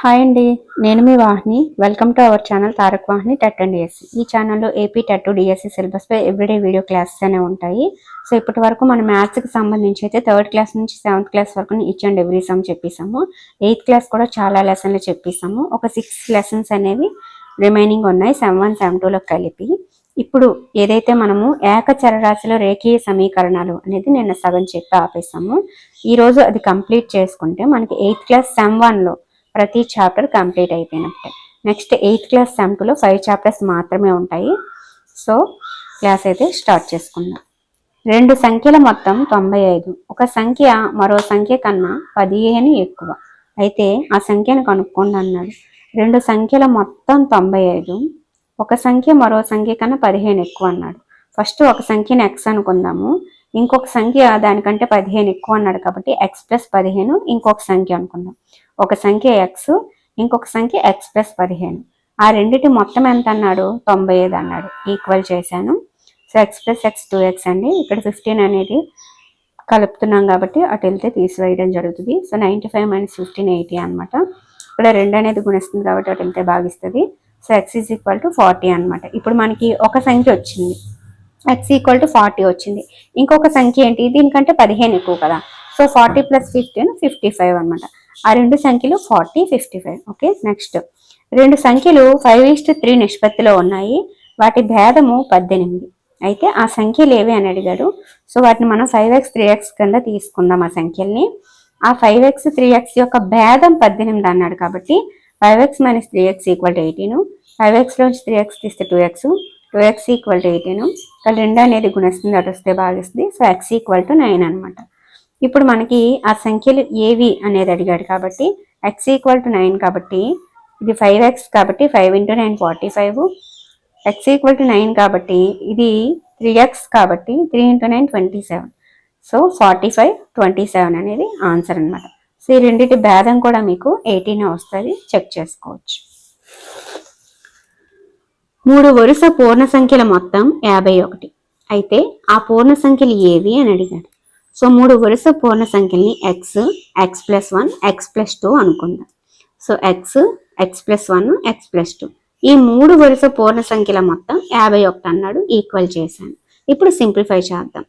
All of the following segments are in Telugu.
హాయ్ అండి, నేను మీ Vahini. Welcome to our channel Tarak Vahini TET and DSC. ఈ ఛానల్లో ఏపీ టెట్ డిఎస్సి సిలబస్పై ఎవ్రీడే వీడియో క్లాసెస్ అనేవి ఉంటాయి. సో ఇప్పటి వరకు మనం మ్యాథ్స్కి సంబంధించి అయితే 3rd క్లాస్ నుంచి 7th క్లాస్ వరకు ఈచ్ అండ్ ఎవ్రీ సమ్ చెప్పేసాము. 8th క్లాస్ కూడా చాలా లెసన్లు చెప్పేసాము. ఒక 6 లెసన్స్ అనేవి రిమైనింగ్ ఉన్నాయి, సెమ్ 1 సెమ్ 2లో కలిపి. ఇప్పుడు ఏదైతే మనము ఏకచరరాశిలో రేఖీయ సమీకరణాలు అనేది నిన్న సగం చెప్పి ఆపేసాము. ఈరోజు అది కంప్లీట్ చేసుకుంటే మనకి 8th క్లాస్ సెమ్ 1లో ప్రతి చాప్టర్ కంప్లీట్ అయిపోయినట్టే. నెక్స్ట్ 8th క్లాస్ సెమ్ 2లో 5 చాప్టర్స్ మాత్రమే ఉంటాయి. సో క్లాస్ అయితే స్టార్ట్ చేసుకుందాం. 2 సంఖ్యల మొత్తం 95. ఒక సంఖ్య మరో సంఖ్య కన్నా 15 ఎక్కువ అయితే ఆ సంఖ్యను కనుక్కోండి అన్నాడు. 2 సంఖ్యల మొత్తం 95, ఒక సంఖ్య మరో సంఖ్య కన్నా 15 ఎక్కువ అన్నాడు. ఫస్ట్ ఒక సంఖ్యను ఎక్స్ అనుకుందాము, ఇంకొక సంఖ్య దానికంటే 15 ఎక్కువ అన్నాడు కాబట్టి ఎక్స్ ప్లస్ 15 ఇంకొక సంఖ్య అనుకుందాం. ఒక సంఖ్య ఎక్స్, ఇంకొక సంఖ్య ఎక్స్ ప్లస్ 15. ఆ రెండింటి మొత్తం ఎంత అన్నాడు? 95 అన్నాడు. ఈక్వల్ చేశాను. So X plus X 2x అండి. ఇక్కడ 15 అనేది కలుపుతున్నాం కాబట్టి అటు వెళ్తే తీసివేయడం జరుగుతుంది. సో 95 - 15 80 అనమాట. ఇక్కడ 2 అనేది గుణిస్తుంది కాబట్టి అటు వెళ్తే భాగిస్తుంది. So X is equal to 40 అనమాట. ఇప్పుడు మనకి ఒక సంఖ్య వచ్చింది, ఎక్స్ ఈక్వల్ టు 40 వచ్చింది. ఇంకొక సంఖ్య ఏంటి? దీనికంటే 15 ఎక్కువ కదా. సో 40 + 15 55 అనమాట. ఆ రెండు సంఖ్యలు 40, 55. ఓకే, నెక్స్ట్ 2 సంఖ్యలు 5:3 నిష్పత్తిలో ఉన్నాయి. వాటి భేదము 18. అయితే ఆ సంఖ్యలు ఏవి అని అడిగాడు. సో వాటిని మనం 5x 3x కింద తీసుకుందాం. ఆ సంఖ్యల్ని ఆ 5x 3x యొక్క భేదం 18 అన్నాడు కాబట్టి 5x - 3x = 18. 5x లోంచి 3x తీస్తే 2x, 2x = 18. ఇక్కడ 2 అనేది గుణిస్తుంది, అటు వస్తే భాగిస్తుంది. సో x = 9 అనమాట. ఇప్పుడు మనకి ఆ సంఖ్యలు ఏవి అనేది అడిగాడు కాబట్టి x = 9 కాబట్టి ఇది 5x కాబట్టి 5 × 9 45. x = 9 కాబట్టి ఇది 3x కాబట్టి 3 × 9 27. సో 45, 27 అనేది ఆన్సర్ అనమాట. సో ఈ రెండింటి భేదం కూడా మీకు 18 వస్తుంది, చెక్ చేసుకోవచ్చు. 3 వరుస పూర్ణ సంఖ్యల మొత్తం 51. అయితే ఆ పూర్ణ సంఖ్యలు ఏవి అని అడిగాడు. సో 3 వరుస పూర్ణ సంఖ్యల్ని X, X plus 1, X plus 2 అనుకుందాం. So X, X plus 1, X plus 2 ఈ 3 వరుస పూర్ణ సంఖ్యల మొత్తం 51 అన్నాడు. ఈక్వల్ చేశాను. ఇప్పుడు సింప్లిఫై చేద్దాం.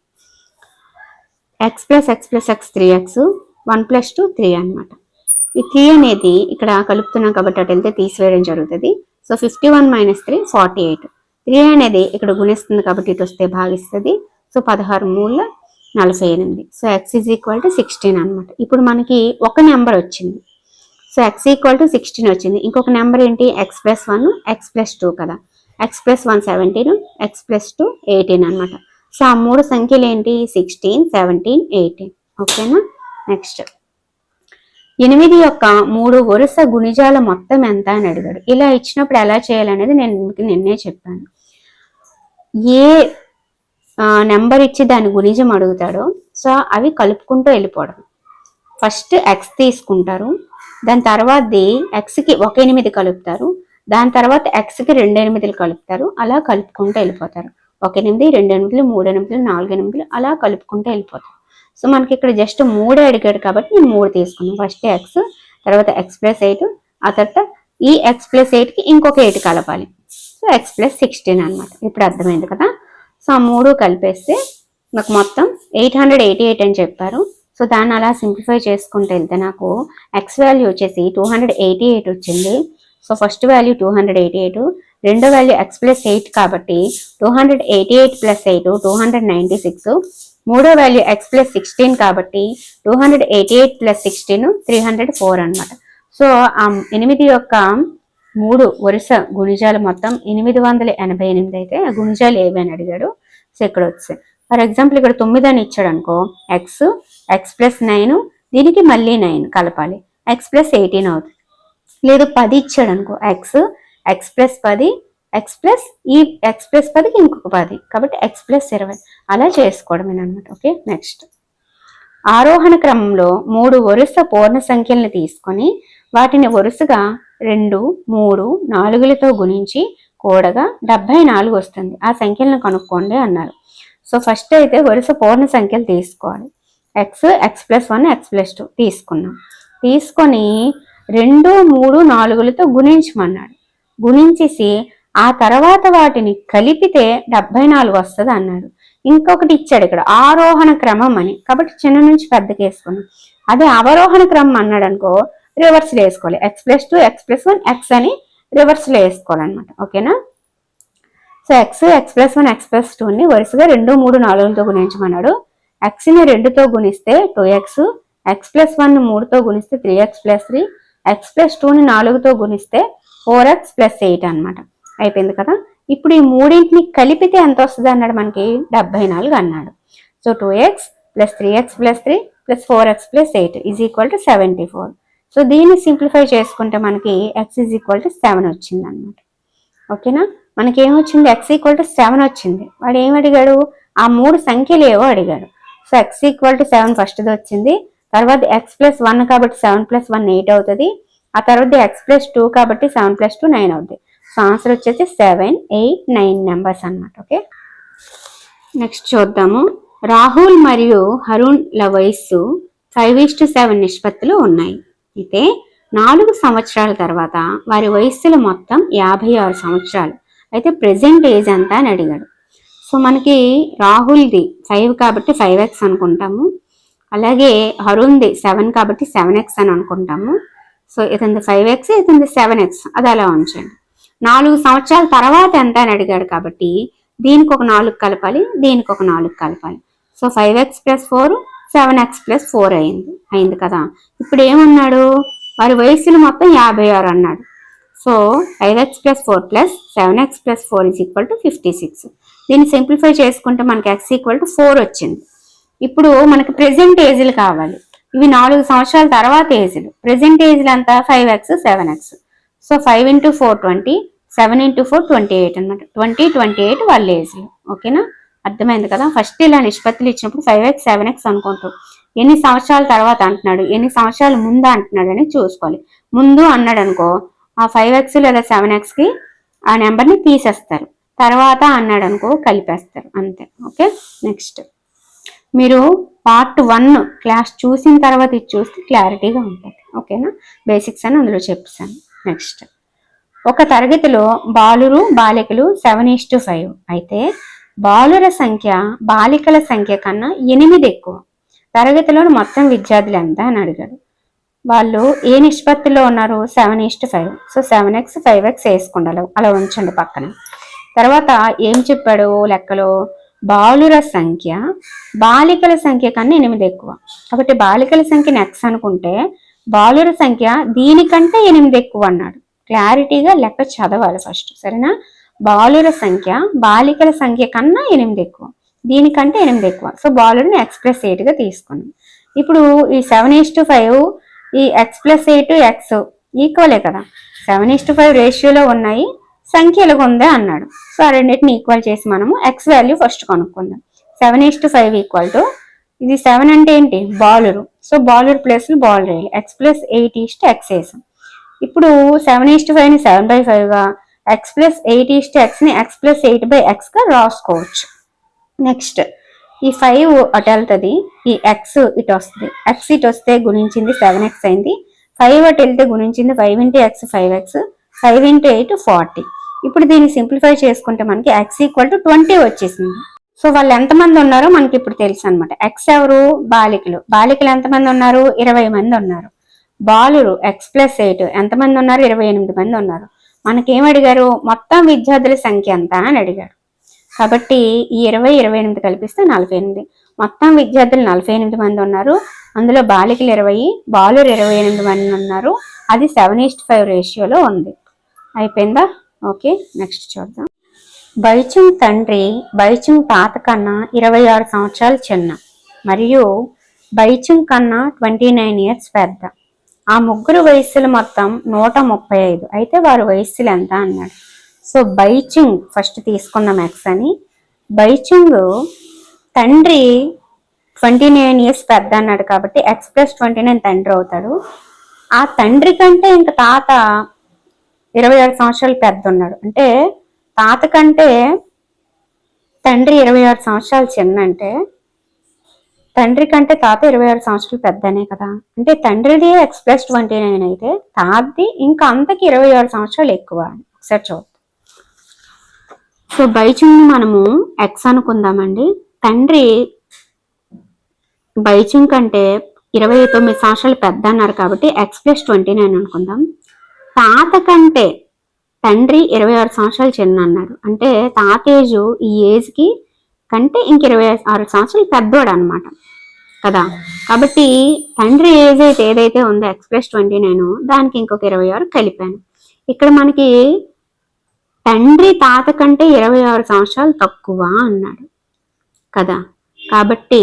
X plus X plus X 3x, 1 + 2 3 అనమాట. ఈ 3 అనేది ఇక్కడ కలుపుతున్నాం కాబట్టి అటు వెళ్తే తీసివేయడం జరుగుతుంది. సో 51 - 3 48. 3 అనేది ఇక్కడ గుణిస్తుంది కాబట్టి ఇటు వస్తే భాగిస్తుంది. సో 16 × 3 = 48. సో x = 16 అనమాట. ఇప్పుడు మనకి ఒక నెంబర్ వచ్చింది. సో x = 16 వచ్చింది. ఇంకొక నెంబర్ ఏంటి? x + 1, x + 2 కదా. x + 1 17, x + 2 18 అనమాట. సో ఆ 3 సంఖ్యలు ఏంటి? 16, 17, 18. ఓకేనా. నెక్స్ట్ 8 యొక్క 3 వరుస గుణిజాల మొత్తం ఎంత అని అడిగాడు. ఇలా ఇచ్చినప్పుడు ఎలా చేయాలనేది నేను మీకు నిన్నే చెప్పాను. ఏ నెంబర్ ఇచ్చి దాని గుణిజం అడుగుతాడో సో అవి కలుపుకుంటూ వెళ్ళిపోవడం. ఫస్ట్ ఎక్స్ తీసుకుంటారు, దాని తర్వాతది ఎక్స్కి 1 8 కలుపుతారు, దాని తర్వాత ఎక్స్కి 2 8 కలుపుతారు. అలా కలుపుకుంటూ వెళ్ళిపోతారు. 1 8, 2 8, 3 8, 4 8 అలా కలుపుకుంటూ వెళ్ళిపోతారు. సో మనకి ఇక్కడ జస్ట్ 3 అడిగాడు కాబట్టి నేను 3 తీసుకున్నాను. ఫస్ట్ ఎక్స్, తర్వాత ఎక్స్ ప్లస్ 8, ఆ తర్వాత ఈ ఎక్స్ ప్లస్ 8కి ఇంకొక 8 కలపాలి. సో ఎక్స్ ప్లస్ 16 అనమాట. ఇప్పుడు అర్థమైంది కదా. సో ఆ 3 కలిపేస్తే నాకు మొత్తం 888 అని చెప్పారు. సో దాన్ని అలా సింప్లిఫై చేసుకుంటూ వెళ్తే నాకు ఎక్స్ వాల్యూ వచ్చేసి 288 వచ్చింది. సో ఫస్ట్ వాల్యూ 288, రెండో వాల్యూ ఎక్స్ ప్లస్ 8 కాబట్టి 288 + 8 296, మూడో వాల్యూ ఎక్స్ ప్లస్ 16 కాబట్టి 288 + 16 304 అనమాట. సో ఆ 8 యొక్క 3 వరుస గుణిజాలు మొత్తం 888 అయితే ఆ గుణిజాలు ఏవి అని అడిగాడు. సో ఇక్కడ వచ్చాయి. ఫర్ ఎగ్జాంపుల్ ఇక్కడ 9 అని ఇచ్చాడు అనుకో, ఎక్స్, ఎక్స్ ప్లస్ 9, దీనికి మళ్ళీ 9 కలపాలి, ఎక్స్ ప్లస్ 18 అవుతుంది. లేదు 10 ఇచ్చాడు అనుకో, X, X plus 10, X plus ఈ ఎక్స్ ప్లస్ 10కి ఇంకొక 10 కాబట్టి ఎక్స్ ప్లస్ 20 అలా చేసుకోవడమేనమాట. ఓకే, నెక్స్ట్ ఆరోహణ క్రమంలో 3 వరుస పూర్ణ సంఖ్యలను తీసుకొని వాటిని వరుసగా 2, 3, 4లతో గుణించి కూడగా 74 వస్తుంది. ఆ సంఖ్యలను కనుక్కోండి అన్నారు. సో ఫస్ట్ అయితే వరుస పూర్ణ సంఖ్యలు తీసుకోవాలి. X, X plus 1, X plus 2 తీసుకున్నాం. తీసుకొని 2, 3, 4లతో గుణించమన్నాడు. గుణించేసి ఆ తర్వాత వాటిని కలిపితే 74 వస్తుంది అన్నాడు. ఇంకొకటి ఇచ్చాడు ఇక్కడ ఆరోహణ క్రమం అని, కాబట్టి చిన్న నుంచి పెద్దకి వేసుకున్నాం. అదే అవరోహణ క్రమం అన్నాడు అనుకో, రివర్స్లో వేసుకోవాలి. x+2 x+1 x అని రివర్స్లో వేసుకోవాలన్నమాట. ఓకేనా? సో x+1 x+2ని వరుసగా 2, 3, 4లతో గుణించమన్నాడు. xని 2తో గుణిస్తే 2x, x+1ని 3తో గుణిస్తే 3x+3, x+2ని 4తో గుణిస్తే 4x + 8 అనమాట. అయిపోయింది కదా. ఇప్పుడు ఈ మూడింటిని కలిపితే ఎంత వస్తుంది అన్నాడు మనకి? 74 అన్నాడు. So 2x + 3x + 3 + 4x + 8 = 74. So దీన్ని సింప్లిఫై చేసుకుంటే మనకి x = 7 వచ్చింది అనమాట. ఓకేనా? మనకి ఏమొచ్చింది? x = 7 వచ్చింది. వాడు ఏం అడిగాడు? ఆ 3 సంఖ్యలు ఏవో అడిగాడు. సో x = 7 ఫస్ట్ది వచ్చింది. తర్వాత x+1 కాబట్టి 7 + 1 8 అవుతుంది. ఆ తర్వాత x+2 కాబట్టి 7 + 2 9 అవుతుంది. సో ఆన్సర్ వచ్చేసి 7, 8, 9 నెంబర్స్ అన్నమాట. ఓకే, నెక్స్ట్ చూద్దాము. రాహుల్ మరియు హరుణ్ల వయస్సు 5:7 నిష్పత్తిలో ఉన్నాయి. అయితే 4 సంవత్సరాల తర్వాత వారి వయస్సులు మొత్తం 56 సంవత్సరాలు. అయితే ప్రెసెంట్ ఏజ్ ఎంత అని అడిగాడు. సో మనకి రాహుల్ది 5 కాబట్టి 5x అనుకుంటాము. అలాగే హరుణ్ది 7 కాబట్టి 7x అని అనుకుంటాము. సో ఇతనిది 5x, ఇతనిది 7x, అది అలా ఉంచండి. 4 సంవత్సరాల తర్వాత ఎంత అని అడిగాడు కాబట్టి దీనికి ఒక 4 కలపాలి, దీనికి ఒక 4 కలపాలి. సో 5x + 4 7x + 4 అయింది కదా. ఇప్పుడు ఏమన్నాడు? వారి వయస్సులు మొత్తం 56 అన్నాడు. So 5x + 4 + 7x + 4 = 56. దీన్ని సింప్లిఫై చేసుకుంటే మనకి x = 4 వచ్చింది. ఇప్పుడు మనకి ప్రెసెంట్ ఏజ్లు కావాలి. ఇవి 4 సంవత్సరాల తర్వాత ఏజ్లు. ప్రెసెంట్ ఏజ్లు అంతా 5x 7x. సో 5 × 4 20, 7 × 4 28 అనమాట. 20, 28 వాళ్ళ ఏజ్లు. ఓకేనా? అర్థమైంది కదా. ఫస్ట్ ఇలా నిష్పత్తులు ఇచ్చినప్పుడు 5x 7x అనుకుంటాం. ఎన్ని సంవత్సరాల తర్వాత అంటున్నాడు, ఎన్ని సంవత్సరాల ముందు అంటున్నాడు అని చూసుకోవాలి. ముందు అన్నాడు అనుకో, ఆ 5x లేదా 7xకి ఆ నెంబర్ని తీసేస్తారు. తర్వాత అన్నాడు అనుకో, కలిపేస్తారు అంతే. ఓకే, నెక్స్ట్ మీరు పార్ట్ 1 క్లాస్ చూసిన తర్వాత ఇది చూస్తే క్లారిటీగా ఉంటుంది. ఓకేనా? బేసిక్స్ అని అందులో చెప్పాను. నెక్స్ట్, ఒక తరగతిలో బాలురు బాలికలు 7:5. అయితే బాలుర సంఖ్య బాలికల సంఖ్య కన్నా 8 ఎక్కువ. తరగతిలో మొత్తం విద్యార్థులు ఎంత అని అడిగాడు. వాళ్ళు ఏ నిష్పత్తిలో ఉన్నారు? 7:5. సో 7x 5x వేసుకుండాలి, అలా ఉంచండి పక్కన. తర్వాత ఏం చెప్పాడు లెక్కలో? బాలుర సంఖ్య బాలికల సంఖ్య కన్నా 8 ఎక్కువ. కాబట్టి బాలికల సంఖ్యని x అనుకుంటే బాలుర సంఖ్య దీనికంటే 8 ఎక్కువ అన్నాడు. క్లారిటీగా లెక్క చదవాలి ఫస్ట్, సరేనా? బాలుర సంఖ్య బాలికల సంఖ్య కన్నా 8 ఎక్కువ, దీనికంటే 8 ఎక్కువ. సో బాలుడిని x + 8గా తీసుకున్నాం. ఇప్పుడు ఈ 7:5 ఈ x + 8 x ఈక్వలే కదా. 7:5 రేషియోలో ఉన్నాయి, సంఖ్యలుగా ఉందే అన్నాడు. సో ఆ రెండింటిని ఈక్వల్ చేసి మనము x వాల్యూ ఫస్ట్ కనుక్కుందాం. 7:5 = ఇది 7 అంటే ఏంటి? బాలురు. సో బాలురు ప్లేస్లో బాలురు వేయాలి. x + 8 x వేసాం. ఇప్పుడు 7:5ని 7/5గా, x + 8:xని x + 8/xగా రాసుకోవచ్చు. నెక్స్ట్, ఈ 5 అటు వెళ్తుంది, ఈ x ఇటు వస్తుంది. x ఇటు వస్తే గుణించింది 7x అయింది. 5 అటు వెళ్తే గుణించింది 5 × x 5x, 5 × 8 40. ఇప్పుడు దీన్ని సింప్లిఫై చేసుకుంటే మనకి x = 20 వచ్చేసింది. సో వాళ్ళు ఎంతమంది ఉన్నారో మనకి ఇప్పుడు తెలుసు అనమాట. x ఎవరు? బాలికలు. బాలికలు ఎంతమంది ఉన్నారు? 20 మంది ఉన్నారు. బాలురు x + 8 ఎంతమంది ఉన్నారు? 28 మంది ఉన్నారు. మనకేం అడిగారు? మొత్తం విద్యార్థుల సంఖ్య ఎంత అని అడిగారు. కాబట్టి ఈ 20, 28 కలిపిస్తే 48. మొత్తం విద్యార్థులు 48 మంది ఉన్నారు. అందులో బాలికలు 20, బాలురు 28 మంది ఉన్నారు. అది 7:5 రేషియోలో ఉంది. అయిపోయిందా? ఓకే, నెక్స్ట్ చూద్దాం. బైచుంగ్ తండ్రి బైచుంగ్ తాత కన్నా 26 సంవత్సరాలు చిన్న మరియు బైచుంగ్ కన్నా 29 ఇయర్స్ పెద్ద. ఆ ముగ్గురు వయస్సులు మొత్తం 135. అయితే వారి వయస్సులు ఎంత అన్నాడు. సో బైచుంగ్ ఫస్ట్ తీసుకుందాం x అని. బైచుంగ్ తండ్రి 29 ఇయర్స్ పెద్ద అన్నాడు కాబట్టి x + 29 తండ్రి అవుతాడు. ఆ తండ్రి కంటే ఇంక తాత 26 సంవత్సరాలు పెద్ద ఉన్నాడు. అంటే తాత కంటే తండ్రి 26 సంవత్సరాలు చిన్న అంటే తండ్రి కంటే తాత 26 సంవత్సరాలు పెద్దనే కదా, అంటే తండ్రిది x+29 అయితే తాతది ఇంకా అంతకి 26 సంవత్సరాలు ఎక్కువ. ఒకసారి చూద్దాం. సో బైచుంగ్ని మనము ఎక్స్ అనుకుందామండి. తండ్రి బైచుంగ్ కంటే 29 సంవత్సరాలు పెద్ద అన్నారు కాబట్టి x+29 అనుకుందాం. తాత కంటే తండ్రి 26 సంవత్సరాలు చిన్న అన్నాడు, అంటే తాత ఏజ్ ఈ ఏజ్కి కంటే ఇంక 26 సంవత్సరాలు పెద్దోడు అనమాట కదా. కాబట్టి తండ్రి ఏజ్ అయితే ఏదైతే ఉందో x+29 దానికి ఇంకొక 26 కలిపాను. ఇక్కడ మనకి తండ్రి తాత కంటే 26 సంవత్సరాలు తక్కువ అన్నాడు కదా, కాబట్టి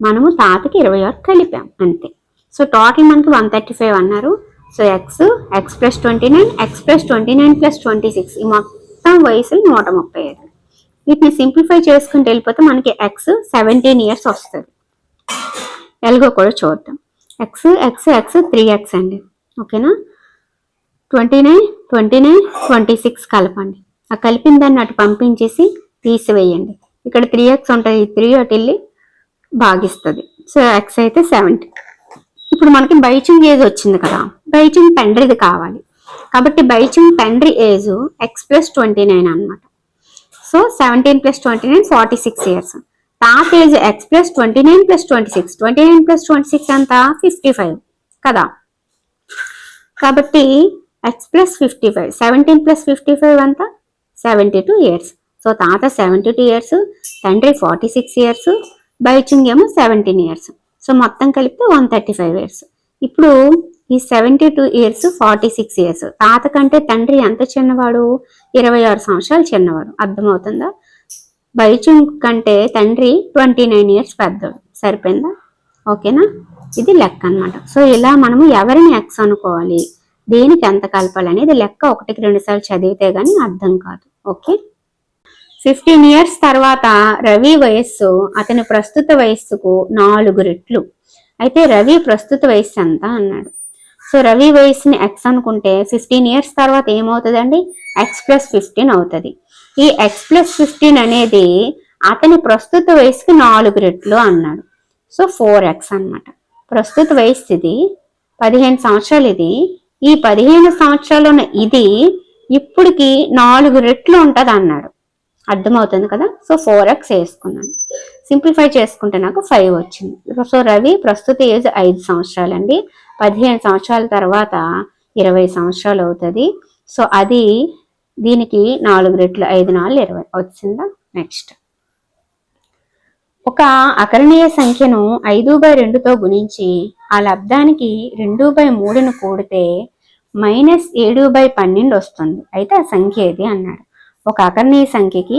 మనము తాతకి 26 కలిపాం అంతే. సో టోటల్ మనకి 135 అన్నారు. సో x+29 x+29+26 ఈ మొత్తం వయసులు 135. వీటిని సింప్లిఫై చేసుకుంటూ వెళ్ళిపోతే మనకి x 17 ఇయర్స్ వస్తుంది. ఎలాగో కూడా చూద్దాం. x 3x అండి, ఓకేనా. 29 29 26 కలపండి. ఆ కలిపిన దాన్ని అటు పంపించేసి తీసివేయండి. ఇక్కడ 3x ఉంటుంది, 3 అటు వెళ్ళి భాగిస్తుంది. సో x అయితే 70. ఇప్పుడు మనకి బైచుంగ్ ఏజ్ వచ్చింది కదా, బైచుంగ్ తండ్రిది కావాలి కాబట్టి బైచుంగ్ తండ్రి ఏజ్ x+29 అనమాట. So 17+29 46 years. తాత ఏజ్ x+29+26 29+26 అంత 55 కదా, కాబట్టి x+55 17+55 అంతా 72 ఇయర్స్. సో తాత 72 ఇయర్స్, తండ్రి 46 ఇయర్స్, బైచుంగ్ ఏమో 17 ఇయర్స్. సో మొత్తం కలిపితే 135 ఇయర్స్. ఇప్పుడు ఈ 72 ఇయర్స్ 46 ఇయర్స్, తాత కంటే తండ్రి ఎంత చిన్నవాడు, 26 సంవత్సరాలు చిన్నవాడు. అర్థమవుతుందా? బైచుంగ్ కంటే తండ్రి 29 ఇయర్స్ పెద్దవాడు. సరిపోయిందా? ఓకేనా, ఇది లెక్క అనమాట. సో ఇలా మనము ఎవరిని ఎక్స్ అనుకోవాలి, దేనికి ఎంత కలపాలనేది లెక్క 1కి 2 సార్లు చదివితే గానీ అర్థం కాదు. ఓకే. 15 ఇయర్స్ తర్వాత రవి వయస్సు అతని ప్రస్తుత వయస్సుకు 4 రెట్లు. అయితే రవి ప్రస్తుత వయస్సు ఎంత అన్నాడు. సో రవి వయస్సుని ఎక్స్ అనుకుంటే 15 ఇయర్స్ తర్వాత ఏమవుతుందండి, x+15 అవుతుంది. ఈ x+15 అనేది అతని ప్రస్తుత వయసుకి 4 రెట్లు అన్నాడు. సో 4x అన్నమాట. ప్రస్తుత వయస్సు ఇది 15 సంవత్సరాలు. ఇది ఈ 15 సంవత్సరాలు ఇది ఇప్పటికి 4 రెట్లు ఉంటుంది అన్నాడు. అర్థమవుతుంది కదా. సో 4x వేసుకున్నాను. సింప్లిఫై చేసుకుంటే నాకు 5 వచ్చింది. సో రవి ప్రస్తుత ఏజ్ 5 సంవత్సరాలు అండి. 15 సంవత్సరాల తర్వాత 20 సంవత్సరాలు అవుతుంది. సో అది దీనికి 4 రెట్లు, 5 4 20 వచ్చిందా. నెక్స్ట్, ఒక అకరణీయ సంఖ్యను 5/2తో గుణించి ఆ లబ్ధానికి 2/3ను కూడితే -7/12 వస్తుంది. అయితే ఆ సంఖ్య ఏది అన్నాడు. ఒక అకరణీయ సంఖ్యకి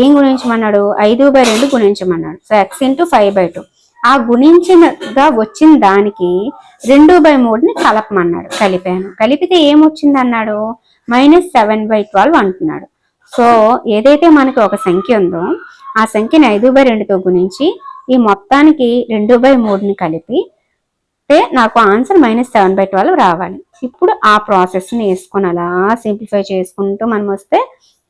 ఏం గుణించమన్నాడు, 5/2 గుణించమన్నాడు. So x × 5/2. ఆ గుణించినగా వచ్చిన దానికి 2/3ని కలపమన్నాడు. కలిపాను. కలిపితే ఏమొచ్చింది అన్నాడు, -7/12 అంటున్నాడు. సో ఏదైతే మనకి ఒక సంఖ్య ఉందో ఆ సంఖ్యని 5/2తో గుణించి ఈ మొత్తానికి 2/3ని కలిపి నాకు ఆన్సర్ -7/12 రావాలి. ఇప్పుడు ఆ ప్రాసెస్ని వేసుకొని అలా సింప్లిఫై చేసుకుంటూ మనం వస్తే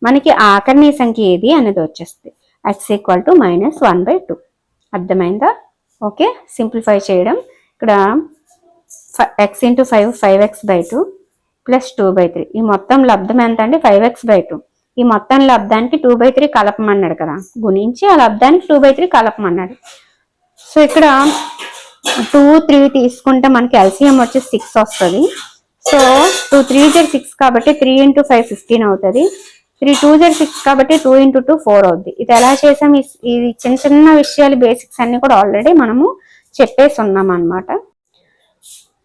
మనకి ఆకరణీయ సంఖ్య ఏది అనేది వచ్చేస్తుంది. x = -1/2. అర్థమైందా? ఓకే. సింప్లిఫై చేయడం ఇక్కడ x × 5 5x/2 + 2/3. ఈ మొత్తం లబ్ధం ఎంత అండి, 5x/2. ఈ మొత్తం లబ్ధానికి 2/3 కలపమన్నాడు కదా, గుణించి ఆ లబ్ధానికి 2/3 కలపమన్నాడు. సో ఇక్కడ 2 3 తీసుకుంటే మనకి ఎల్సిఎం వచ్చి 6 వస్తుంది. సో 2 3 6 కాబట్టి 3 × 5 15 అవుతుంది. 3 2 6 కాబట్టి 2 × 2 4 అవుద్ది. ఇది ఎలా చేసాం, ఇది చిన్న చిన్న విషయాలు బేసిక్స్ అన్ని కూడా ఆల్రెడీ మనము చెప్పేసి ఉన్నాం అనమాట.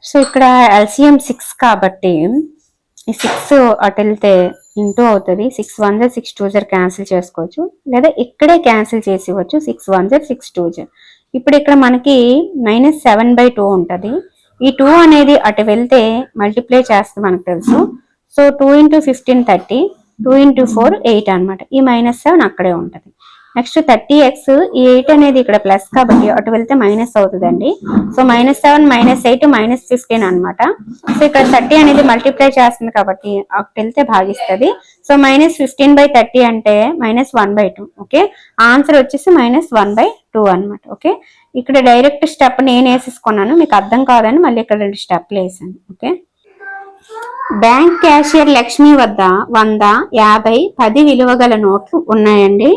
సో ఇక్కడ ఎల్సిఎం 6 కాబట్టి ఈ 6 అటు వెళ్తే ఇంటూ అవుతుంది. 6 1 6 2 క్యాన్సిల్ చేసుకోవచ్చు, లేదా ఇక్కడే క్యాన్సిల్ చేసి ఇవ్వచ్చు. 6 1 6 2. ఇప్పుడు ఇక్కడ మనకి -7/2 ఉంటుంది. ఈ 2 అనేది అటు వెళ్తే మల్టిప్లై చేస్తే మనకు తెలుసు. సో 2 × 15 30, 2 × 4 8 అనమాట. ఈ -7 అక్కడే ఉంటుంది. నెక్స్ట్ 30x, ఈ 8 అనేది ఇక్కడ ప్లస్ కాబట్టి అటు వెళ్తే మైనస్ అవుతుందండి. సో -7 -8 -15 అనమాట. సో ఇక్కడ 30 అనేది మల్టిప్లై చేస్తుంది కాబట్టి అటు వెళ్తే భాగిస్తుంది. సో -15/30 అంటే -1/2. ఓకే, ఆన్సర్ వచ్చేసి -1/2 అనమాట. ఓకే, ఇక్కడ డైరెక్ట్ స్టెప్ నేను వేసేసుకున్నాను, మీకు అర్థం కాదని మళ్ళీ ఇక్కడ 2 స్టెప్లు వేసాను. ఓకే, బ్యాంక్ క్యాషియర్ లక్ష్మి వద్ద 100, 50, 10 విలువ గల నోట్లు ఉన్నాయండి.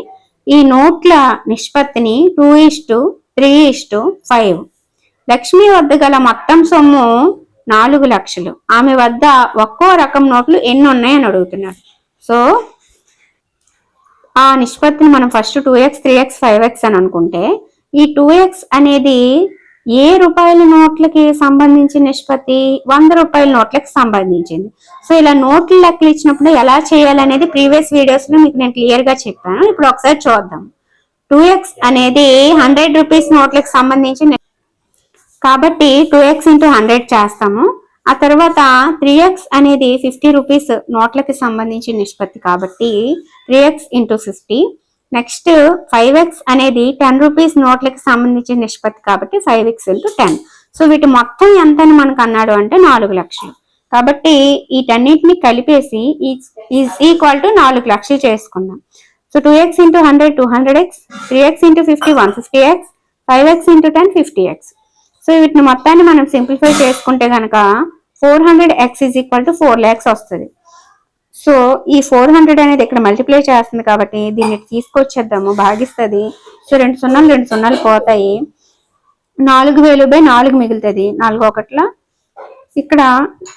ఈ నోట్ల నిష్పత్తిని 2:3:5. లక్ష్మి వద్ద గల మొత్తం సొమ్ము 4 లక్షలు. ఆమె వద్ద ఒక్కో రకం నోట్లు ఎన్ని ఉన్నాయని అడుగుతున్నారు. సో ఆ నిష్పత్తిని మనం ఫస్ట్ 2x, 3x, 5x అని అనుకుంటే, ఈ 2x అనేది ఏ రూపాయల నోట్లకి సంబంధించిన నిష్పత్తి? 100 రూపాయల నోట్లకి సంబంధించింది. సో ఇలా నోట్ల లెక్కలు ఇచ్చినప్పుడు ఎలా చేయాలనేది ప్రీవియస్ వీడియోస్ లో మీకు నేను క్లియర్ గా చెప్పాను. ఇప్పుడు ఒకసారి చూద్దాం. 2x అనేది 100 రూపీస్ నోట్లకు సంబంధించిన కాబట్టి 2x × 100 చేస్తాము. ఆ తర్వాత 3x అనేది 50 రూపీస్ నోట్లకి సంబంధించిన నిష్పత్తి కాబట్టి 3x × 50. నెక్స్ట్ 5x అనేది 10 రూపీస్ నోట్లకి సంబంధించిన నిష్పత్తి కాబట్టి 5x × 10. సో వీటి మొత్తం ఎంత అని మనకు అన్నాడు అంటే 4 లక్షలు. కాబట్టి వీటన్నిటిని కలిపేసి ఈజ్ ఈక్వల్ టు 4 లక్షలు చేసుకుందాం. So 2x × 100 200x, 3x × 50 150x, 5x × 10 50x. So వీటిని మొత్తాన్ని మనం సింప్లిఫై చేసుకుంటే కనుక 400x = 4 lakhs వస్తుంది. సో ఈ 400 అనేది ఇక్కడ మల్టిప్లై చేస్తుంది కాబట్టి దీన్ని తీసుకొచ్చేద్దాము, భాగిస్తుంది. సో 2 సున్నాలు పోతాయి, 4000/4 మిగులుతుంది. 4 1ల ఇక్కడ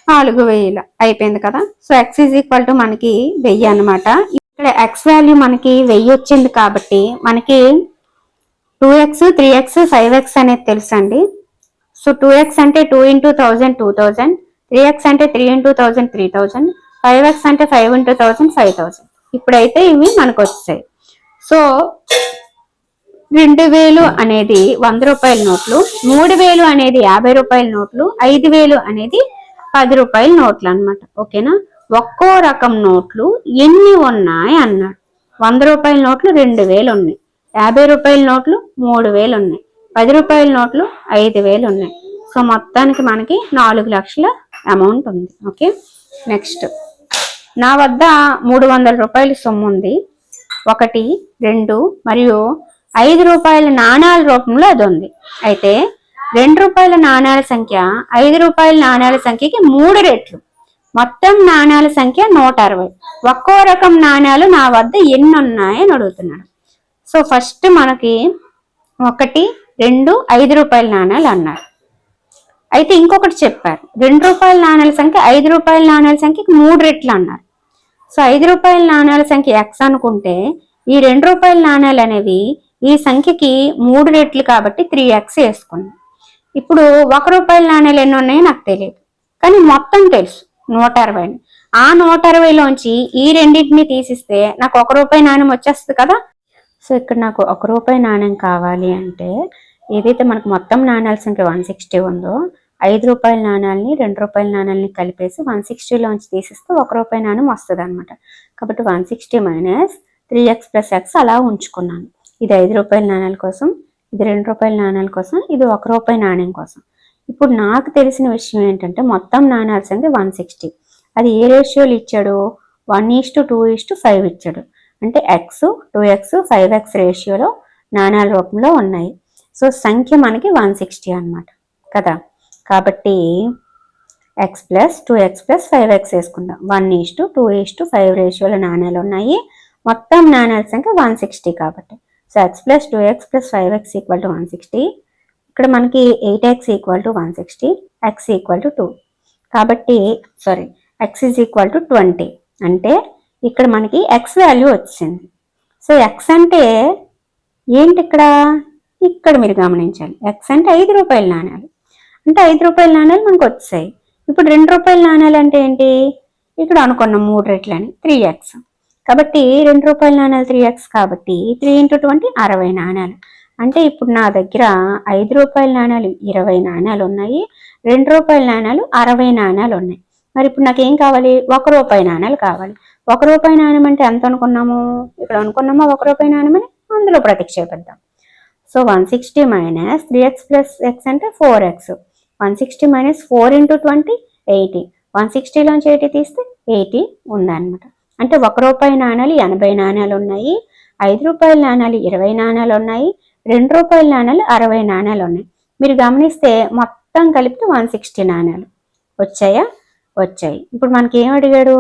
4000 అయిపోయింది కదా. సో x = మనకి 1000 అనమాట. ఇక్కడ x వాల్యూ మనకి 1000 వచ్చింది కాబట్టి మనకి 2x, 3x, 5x అనేది తెలుసండి. సో 2x అంటే 2 × 1000 2000, 3x అంటే 3 × 1000 3000, 5x అంటే 5 × 1000 5000. ఇప్పుడైతే ఇవి మనకు వచ్చాయి. సో 2000 అనేది 100 రూపాయల నోట్లు, 3000 అనేది 50 రూపాయల నోట్లు, 5000 అనేది 10 రూపాయల నోట్లు అనమాట. ఓకేనా, ఒక్కో రకం నోట్లు ఎన్ని ఉన్నాయి అన్నాడు. 100 రూపాయల నోట్లు 2000 ఉన్నాయి, 50 రూపాయల నోట్లు 3000 ఉన్నాయి, 10 రూపాయల నోట్లు 5000 ఉన్నాయి. సో మొత్తానికి మనకి 4 లక్షల అమౌంట్ ఉంది. ఓకే, నెక్స్ట్ నా వద్ద 300 రూపాయల సొమ్ము ఉంది. 1, 2 మరియు 5 రూపాయల నాణాల రూపంలో అది ఉంది. అయితే 2 రూపాయల నాణాల సంఖ్య 5 రూపాయల నాణాల సంఖ్యకి 3 రెట్లు. మొత్తం నాణాల సంఖ్య 160. ఒక్కో రకం నాణాలు నా వద్ద ఎన్ని ఉన్నాయని అడుగుతున్నాడు. సో ఫస్ట్ మనకి 1, 2, 5 రూపాయల నాణాలు అన్నారు. అయితే ఇంకొకటి చెప్పారు, 2 రూపాయల నాణాల సంఖ్య 5 రూపాయల నాణాల సంఖ్యకి 3 రెట్లు అన్నారు. సో 5 రూపాయల నాణాల సంఖ్య x అనుకుంటే ఈ 2 రూపాయల నాణాలు అనేవి ఈ సంఖ్యకి 3 రెట్లు కాబట్టి 3x వేసుకున్నాం. ఇప్పుడు 1 రూపాయల నాణాలు ఎన్ని ఉన్నాయో నాకు తెలియదు, కానీ మొత్తం తెలుసు 160. ఆ 160లోంచి ఈ రెండింటిని తీసిస్తే నాకు 1 రూపాయి నాణ్యం వచ్చేస్తుంది కదా. సో ఇక్కడ నాకు 1 రూపాయి నాణ్యం కావాలి అంటే ఏదైతే మనకు మొత్తం నాణ్యాల సంఖ్య 160 ఉందో 5 రూపాయల నాణ్యాలని 2 రూపాయల నాణ్యాలని కలిపేసి 160లోంచి తీసిస్తే 1 రూపాయి నాణ్యం వస్తుంది అనమాట. కాబట్టి 160 - 3x + x అలా ఉంచుకున్నాను. ఇది 5 రూపాయల నాణ్యాల కోసం, ఇది 2 రూపాయల నాణ్యాల కోసం, ఇది 1 రూపాయి నాణ్యం కోసం. ఇప్పుడు నాకు తెలిసిన విషయం ఏంటంటే మొత్తం నాణ్యాల సంఖ్య 160. అది ఏ రేషియోలు ఇచ్చాడు? 1:2:5 ఇచ్చాడు. అంటే x, 2x, 5x రేషియోలో నాణ్యాల రూపంలో ఉన్నాయి. సో సంఖ్య మనకి 160 అనమాట కదా. కాబట్టి x + 2x + 5x వేసుకుందాం. 1:2:5 రేషియోలో నాణ్యాలు ఉన్నాయి. మొత్తం నాణ్యాల సంఖ్య 160 కాబట్టి సో x + 2x + 5x = 160. ఇక్కడ మనకి 8x = 160, x = 2. కాబట్టి x = 20. అంటే ఇక్కడ మనకి x వాల్యూ వచ్చింది. సో x అంటే ఏంటి ఇక్కడ మీరు గమనించాలి. x అంటే 5 రూపాయల నాణ్యాలు, అంటే 5 రూపాయల నాణ్యాలు మనకు వచ్చాయి. ఇప్పుడు 2 రూపాయల నాణ్యాలు అంటే ఏంటి? ఇక్కడ అనుకున్నాం 3 రెట్లని 3x. కాబట్టి 2 రూపాయల నాణ్యాలు 3x కాబట్టి 3 × 20 60 నాణ్యాలు. అంటే ఇప్పుడు నా దగ్గర 5 రూపాయల నాణ్యాలు 20 నాణ్యాలు ఉన్నాయి, 2 రూపాయల నాణ్యాలు 60 నాణ్యాలు ఉన్నాయి. మరి ఇప్పుడు నాకు ఏం కావాలి? 1 రూపాయి నాణ్యాలు కావాలి. 1 రూపాయి నాణ్యం అంటే ఎంత అనుకున్నాము? ఇక్కడ అనుకున్నామా 1 రూపాయి నాణ్యం అని? అందులో ప్రతిక్షేపిద్దాం. So 160 minus 3x plus X అంటే 4x. 160 minus 4 into 20 80. 160లోంచి 80 తీస్తే 80 ఉందన్నమాట. అంటే ₹1 నాణాలు 80 నాణాలు ఉన్నాయి, ₹5 నాణాలు 20 నాణాలు ఉన్నాయి, ₹2 నాణాలు 60 నాణాలు ఉన్నాయి. మీరు గమనిస్తే మొత్తం కలిపితే 160 నాణాలు వచ్చాయా? వచ్చాయి. ఇప్పుడు మనకి ఏం అడిగాడు?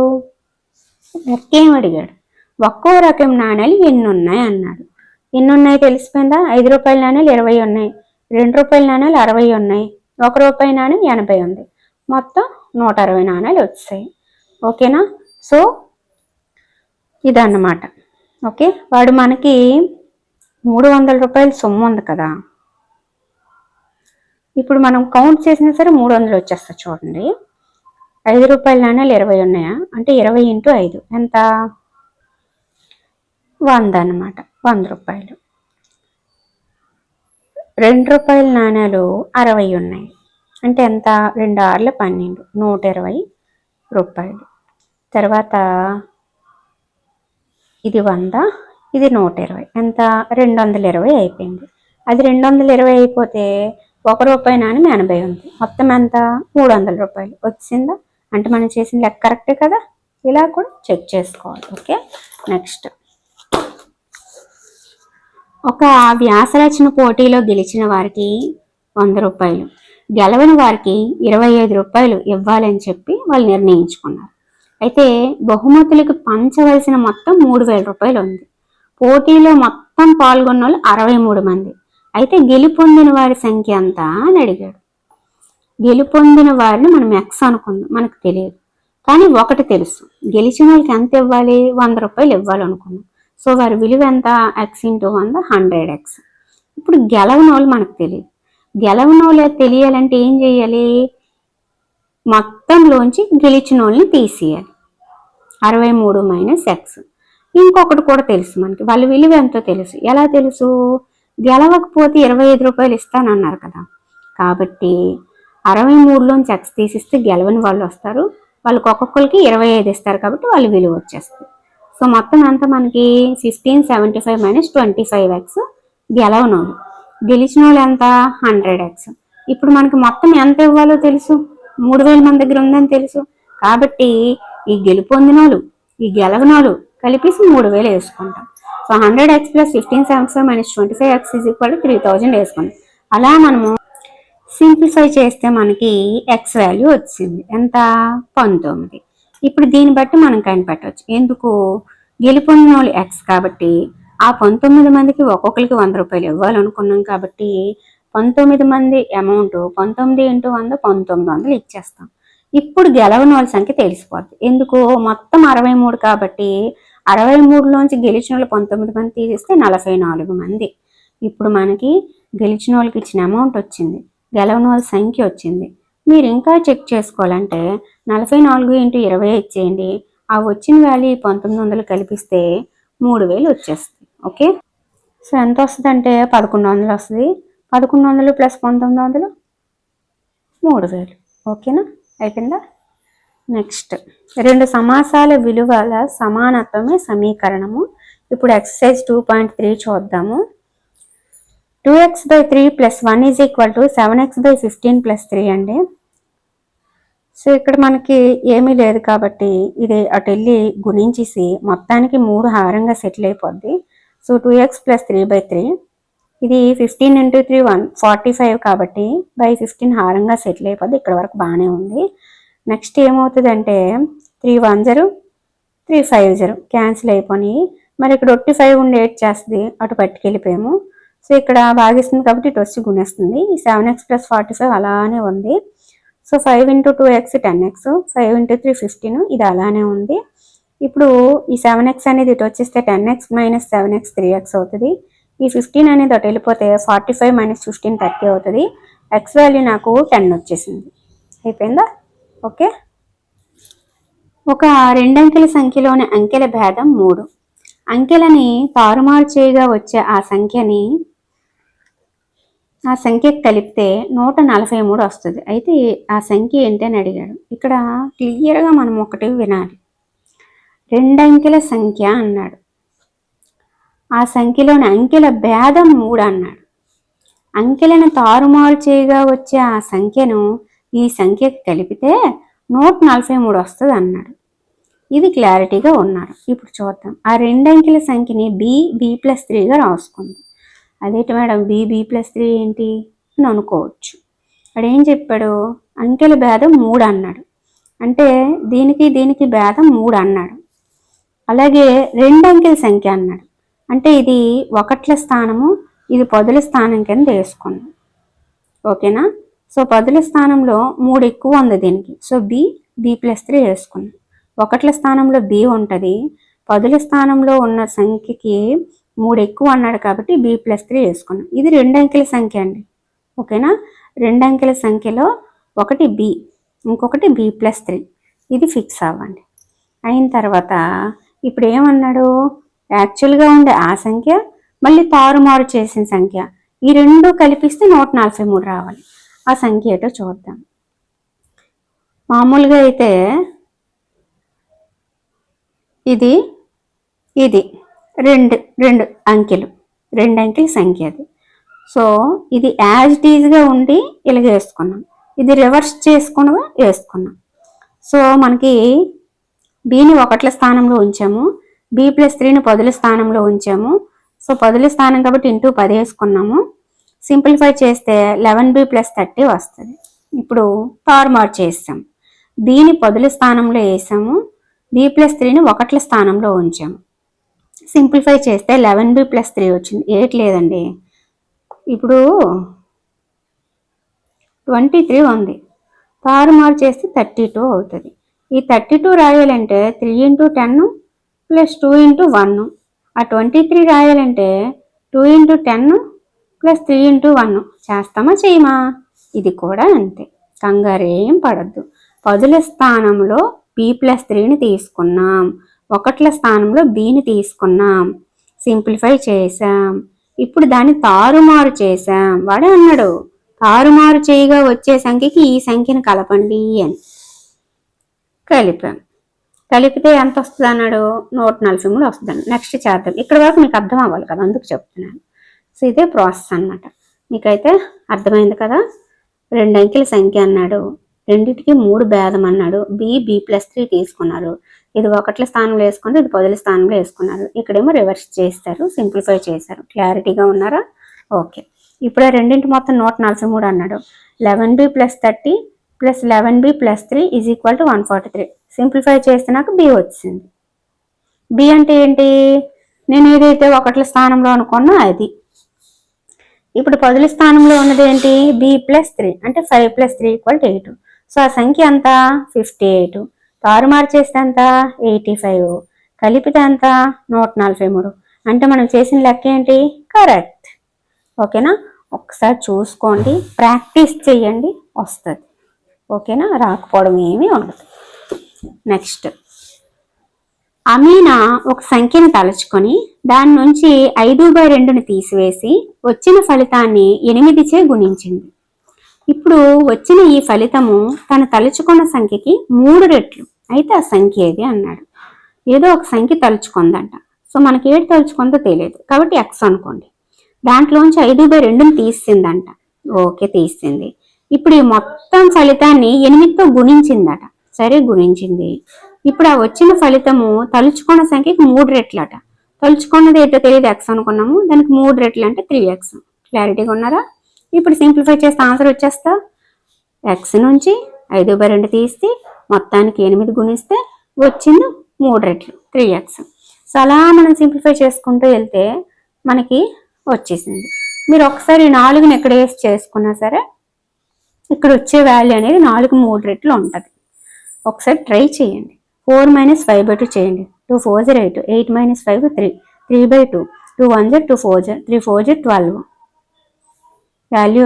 లెక్కేం అడిగాడు? ఒక్కో రకం నాణాలు ఎన్ని ఉన్నాయి అన్నాడు. ఎన్ని ఉన్నాయి తెలిసిపోయిందా? ₹5 నాణాలు 20 ఉన్నాయి, ₹2 నాణాలు 60 ఉన్నాయి, ₹1 నాణ్యం 80 ఉంది. మొత్తం 160 నాణాలు వచ్చాయి. ఓకేనా? సో ఇదన్నమాట. ఓకే, వాడు మనకి ₹300 సొమ్ము ఉంది కదా. ఇప్పుడు మనం కౌంట్ చేసినా సరే 300 వచ్చేస్తా చూడండి. ₹5 నాణాలు 20 ఉన్నాయా అంటే 20 ఇంటూ 5 ఎంత? 100 అన్నమాట. ₹100. ₹2 నాణాలు 60 ఉన్నాయి అంటే ఎంత? 2 6 12, ₹120. తర్వాత ఇది 100, ఇది 120 ఎంత? 220 అయిపోయింది. అది 220 అయిపోతే ₹1 నాణ్యం 80 ఉంది. మొత్తం ఎంత? ₹300 వచ్చిందా? అంటే మనం చేసిన లెక్క కరెక్టే కదా. ఇలా కూడా చెక్ చేసుకోవాలి. ఓకే, నెక్స్ట్ ఒక వ్యాసరచన పోటీలో గెలిచిన వారికి ₹100, గెలవని వారికి ₹25 ఇవ్వాలని చెప్పి వాళ్ళు నిర్ణయించుకున్నారు. అయితే బహుమతులకు పంచవలసిన మొత్తం ₹3000 ఉంది. పోటీలో మొత్తం పాల్గొన్న వాళ్ళు 63 మంది. అయితే గెలుపొందిన వారి సంఖ్య ఎంత అని అడిగాడు. గెలుపొందిన వారిని మనం ఎక్స్ అనుకుందాం, మనకు తెలియదు. కానీ ఒకటి తెలుసు, గెలిచిన వాళ్ళకి ఎంత ఇవ్వాలి? ₹100 ఇవ్వాలనుకున్నాం. సో వారి విలువ ఎంత? X into 100 100x. ఇప్పుడు గెలవని వాళ్ళు మనకు తెలియదు. గెలవని వాళ్ళు తెలియాలంటే ఏం చేయాలి? మొత్తంలోంచి గెలిచిన వాళ్ళని తీసేయాలి. 63 మైనస్ ఎక్స్. ఇంకొకటి కూడా తెలుసు మనకి, వాళ్ళ విలువ ఎంతో తెలుసు. ఎలా తెలుసు? గెలవకపోతే ₹25 ఇస్తానన్నారు కదా. కాబట్టి 63లోంచి ఎక్స్ తీసిస్తే గెలవని వాళ్ళు వస్తారు. వాళ్ళకి ఒక్కొక్కరికి 25 ఇస్తారు కాబట్టి వాళ్ళ విలువ వచ్చేస్తుంది. సో మొత్తం అంతా మనకి 1575 మైనస్ 25x గెలవనోళ్ళు. గెలిచిన వాళ్ళు ఎంత? 100x. ఇప్పుడు మనకి మొత్తం ఎంత ఇవ్వాలో తెలుసు, 3000 మన దగ్గర ఉందని తెలుసు. కాబట్టి ఈ గెలుపొందినోళ్ళు ఈ గెలవనోళ్ళు కలిపేసి 3000 వేసుకుంటాం. So 100x plus 1575 minus 25x is equal to 3000 వేసుకుంటాం. అలా మనము సింప్లిఫై చేస్తే మనకి ఎక్స్ వాల్యూ వచ్చింది ఎంత? 19. ఇప్పుడు దీన్ని బట్టి మనం కనిపెట్టవచ్చు. ఎందుకు? గెలుపొందిన వాళ్ళు ఎక్స్ కాబట్టి ఆ 19 మందికి ఒక్కొక్కరికి ₹100 ఇవ్వాలనుకున్నాం కాబట్టి 19 మంది అమౌంట్ 19 ఇంటూ 100 1900 ఇచ్చేస్తాం. ఇప్పుడు గెలవని వాళ్ళ సంఖ్య తెలిసిపోద్ది. ఎందుకు? మొత్తం 63 కాబట్టి 63లోంచి గెలిచిన వాళ్ళు 19 మంది తీసేస్తే 44 మంది. ఇప్పుడు మనకి గెలిచిన వాళ్ళకి ఇచ్చిన అమౌంట్ వచ్చింది, గెలవని వాళ్ళ సంఖ్య వచ్చింది. మీరు ఇంకా చెక్ చేసుకోవాలంటే 44 ఇంటూ 20 ఇచ్చేయండి. ఆ వచ్చిన వాల్యూ 1900 కలిపిస్తే 3000 వచ్చేస్తుంది. ఓకే, సో ఎంత వస్తుంది అంటే 1100 వస్తుంది. 1100 ప్లస్ 1900 3000. ఓకేనా? అయిపోయిందా? నెక్స్ట్, రెండు సమాసాల విలువల సమానత్వమే సమీకరణము. ఇప్పుడు ఎక్సర్సైజ్ 2.3 చూద్దాము. 2x/3 plus 1 is equal to 7x/15 plus 3 అండి. సో ఇక్కడ మనకి ఏమీ లేదు కాబట్టి ఇది అటు వెళ్ళి గుణించేసి మొత్తానికి 3 హారంగా సెటిల్ అయిపోద్ది. సో 2x ప్లస్ 3/3, ఇది 15 ఇంటూ 3 145 కాబట్టి బై 15 హారంగా సెటిల్ అయిపోద్ది. ఇక్కడ వరకు బాగానే ఉంది. నెక్స్ట్ ఏమవుతుంది అంటే 3 1 0 3 5 0 క్యాన్సిల్ అయిపోయి మరి ఇక్కడ 5 ఉండి 8 చేస్తుంది, అటు పట్టుకెళ్ళిపోయాము. సో ఇక్కడ భాగిస్తుంది కాబట్టి ఇటు వచ్చి గుణిస్తుంది. ఈ 7x ప్లస్ 45 అలానే ఉంది. So 5 into 2x 10x, 5 into 3 15, ఇది అలానే ఉంది. ఇప్పుడు ఈ 7x అనేది ఇటు వచ్చేస్తే 10x మైనస్ 7x 3x అవుతుంది. ఈ 15 అనేది అటు వెళ్ళిపోతే 45 మైనస్ 15 30 అవుతుంది. ఎక్స్ వాల్యూ నాకు 10 వచ్చేసింది. అయిపోయిందా? ఓకే, ఒక రెండంకెల సంఖ్యలోని అంకెల భేదం 3. అంకెలని తారుమారు చేయగా వచ్చే ఆ సంఖ్యకి కలిపితే 143 వస్తుంది. అయితే ఆ సంఖ్య ఏంటి అని అడిగాడు. ఇక్కడ క్లియర్గా మనం ఒకటి వినాలి. రెండంకెల సంఖ్య అన్నాడు. ఆ సంఖ్యలోని అంకెల భేదం 3 అన్నాడు. అంకెలను తారుమారు చేయగా వచ్చే ఆ సంఖ్యను ఈ సంఖ్యకి కలిపితే 143 వస్తుంది అన్నాడు. ఇది క్లారిటీగా ఉన్నారు. ఇప్పుడు చూద్దాం. ఆ రెండు అంకెల సంఖ్యని b+3గా రాసుకుందాం. అదేంటి మేడం b+3 ఏంటి అని అనుకోవచ్చు. అక్కడ ఏం చెప్పాడు, అంకెల భేదం 3 అన్నాడు. అంటే దీనికి దీనికి భేదం 3 అన్నాడు. అలాగే రెండు అంకెల సంఖ్య అన్నాడు. అంటే ఇది ఒకట్ల స్థానము, ఇది పదుల స్థానం కింద వేసుకున్నాం. ఓకేనా? సో పదుల స్థానంలో 3 ఎక్కువ ఉంది దీనికి. సో b+3 వేసుకున్నాం. ఒకట్ల స్థానంలో b ఉంటుంది, పదుల స్థానంలో ఉన్న సంఖ్యకి 3 ఎక్కువ అన్నాడు కాబట్టి b+3 వేసుకున్నాం. ఇది రెండు అంకెల సంఖ్య అండి. ఓకేనా? రెండు అంకెల సంఖ్యలో ఒకటి b, ఇంకొకటి b+3. ఇది ఫిక్స్ అవ్వండి. అయిన తర్వాత ఇప్పుడు ఏమన్నాడు, యాక్చువల్గా ఉండే ఆ సంఖ్య మళ్ళీ తారుమారు చేసిన సంఖ్య, ఈ రెండు కలిపిస్తే 143 రావాలి. ఆ సంఖ్య ఏటో చూద్దాం. మామూలుగా అయితే ఇది ఇది రెండు అంకెల సంఖ్య అది. సో ఇది యాజ్ ఇట్ ఈజ్గా ఉండి ఇలాగ వేసుకున్నాం. ఇది రివర్స్ చేసుకుని వేసుకున్నాం. సో మనకి బిని ఒకట్ల స్థానంలో ఉంచాము, b+3ని పదుల స్థానంలో ఉంచాము. సో పదుల స్థానం కాబట్టి ఇంటూ 10 వేసుకున్నాము. సింప్లిఫై చేస్తే 11b+30 వస్తుంది. ఇప్పుడు తారుమారు చేసాం. బిని పదుల స్థానంలో వేసాము, b+3ని ఒకట్ల స్థానంలో ఉంచాము. సింప్లిఫై చేస్తే 11b+3 వచ్చింది. 8 లేదండి, ఇప్పుడు 23 ఉంది. తారుమారు చేస్తే 32 అవుతుంది. ఈ 32 రాయాలంటే 3 × 10 + 2 × 1. ఆ 23 రాయాలంటే 2 × 10 + 3 × 1. చేస్తామా చేయమా? ఇది కూడా అంతే, కంగారేం పడద్దు. పదుల స్థానంలో b+3ని తీసుకున్నాం, ఒకట్ల స్థానంలో bని తీసుకున్నాం, సింప్లిఫై చేసాం. ఇప్పుడు దాన్ని తారుమారు చేసాం. వాడే అన్నాడు తారుమారు చేయగా వచ్చే సంఖ్యకి ఈ సంఖ్యను కలపండి అని. కలిపితే ఎంత వస్తుంది అన్నాడు, 143 వస్తుంది. నెక్స్ట్ చేద్దాం. ఇక్కడ వరకు మీకు అర్థం అవ్వాలి కదా, అందుకు చెప్తున్నాను. సో ఇదే ప్రాసెస్ అన్నమాట. మీకైతే అర్థమైంది కదా. రెండు అంకెల సంఖ్య అన్నాడు, రెండింటికి 3 భేదం అన్నాడు, b+3 తీసుకున్నారు. ఇది ఒకట్ల స్థానంలో వేసుకుంటే ఇది పదుల స్థానంలో వేసుకున్నారు. ఇక్కడేమో రివర్స్ చేస్తారు, సింప్లిఫై చేశారు. క్లారిటీగా ఉన్నారా? ఓకే. ఇప్పుడు రెండింటి మొత్తం 143 అన్నాడు. 11b+30 + 11b+3 = 143. సింప్లిఫై చేస్తే నాకు b వచ్చింది. b అంటే ఏంటి, నేను ఏదైతే ఒకట్ల స్థానంలో అనుకున్నా అది. ఇప్పుడు పదుల స్థానంలో ఉన్నది ఏంటి, b+3 అంటే 5 + 3 = 8. సో ఆ సంఖ్య ఎంత, 58. తారుమారు చేస్తే ఎంత, 85. కలిపితే ఎంత, 143. అంటే మనం చేసిన లెక్క ఏంటి, కరెక్ట్. ఓకేనా? ఒకసారి చూసుకోండి, ప్రాక్టీస్ చేయండి, వస్తుంది. ఓకేనా? రాకపోవడం ఏమీ ఉండదు. నెక్స్ట్, అమీనా ఒక సంఖ్యను తలుచుకొని దాని నుంచి 5/2ని తీసివేసి వచ్చిన ఫలితాన్ని 8చే గుణించింది. ఇప్పుడు వచ్చిన ఈ ఫలితము తను తలుచుకున్న సంఖ్యకి 3 రెట్లు. అయితే ఆ సంఖ్య ఏది అన్నాడు. ఏదో ఒక సంఖ్య తలుచుకుందంట. సో మనకి ఏది తలుచుకుందో తెలియదు కాబట్టి x అనుకోండి. దాంట్లోంచి 5/2ని తీసిందంట. ఓకే, తీసింది. ఇప్పుడు ఈ మొత్తం ఫలితాన్ని 8తో గుణించిందట. సరే, గుణించింది. ఇప్పుడు ఆ వచ్చిన ఫలితము తలుచుకున్న సంఖ్యకి 3 రెట్లట. తలుచుకున్నది ఏంటో తెలియదు, x అనుకున్నాము, దానికి 3 రెట్లు అంటే 3x. క్లారిటీగా ఉన్నారా? ఇప్పుడు సింప్లిఫై చేస్తే ఆన్సర్ వచ్చేస్తా. x నుంచి 5/2 తీస్తే మొత్తానికి 8 గుణిస్తే వచ్చింది 3 రెట్లు 3x. సో అలా మనం సింప్లిఫై చేసుకుంటూ వెళ్తే మనకి వచ్చేసింది. మీరు ఒకసారి 4ని ఎక్కడ వేసి చేసుకున్నా సరే ఇక్కడ వచ్చే వాల్యూ అనేది 4కి 3 రెట్లు ఉంటుంది. ఒకసారి ట్రై చేయండి. 4 - 5/2 చేయండి. 2 4 = 8, 8 - 5 3, 3/2, 2 1 = 2 4 = 3 4 = 12. వాల్యూ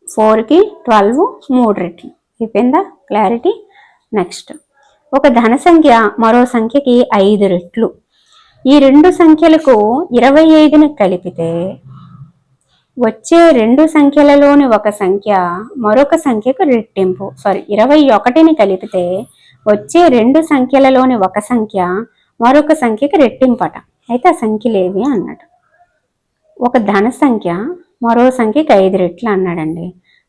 4కి 12 3 రెట్లు. అయిపోయిందా? క్లారిటీ. నెక్స్ట్, ఒక ధన సంఖ్య మరో సంఖ్యకి 5 రెట్లు. ఈ రెండు సంఖ్యలకు 25ని కలిపితే వచ్చే రెండు సంఖ్యలలోని ఒక సంఖ్య మరొక సంఖ్యకు రెట్టింపు. 21ని కలిపితే వచ్చే రెండు సంఖ్యలలోని ఒక సంఖ్య మరొక సంఖ్యకి రెట్టింపట. అయితే ఆ సంఖ్యలు ఏవి అన్నాడు. ఒక ధన సంఖ్య మరో సంఖ్యకి 5 రెట్లు అన్నాడండి.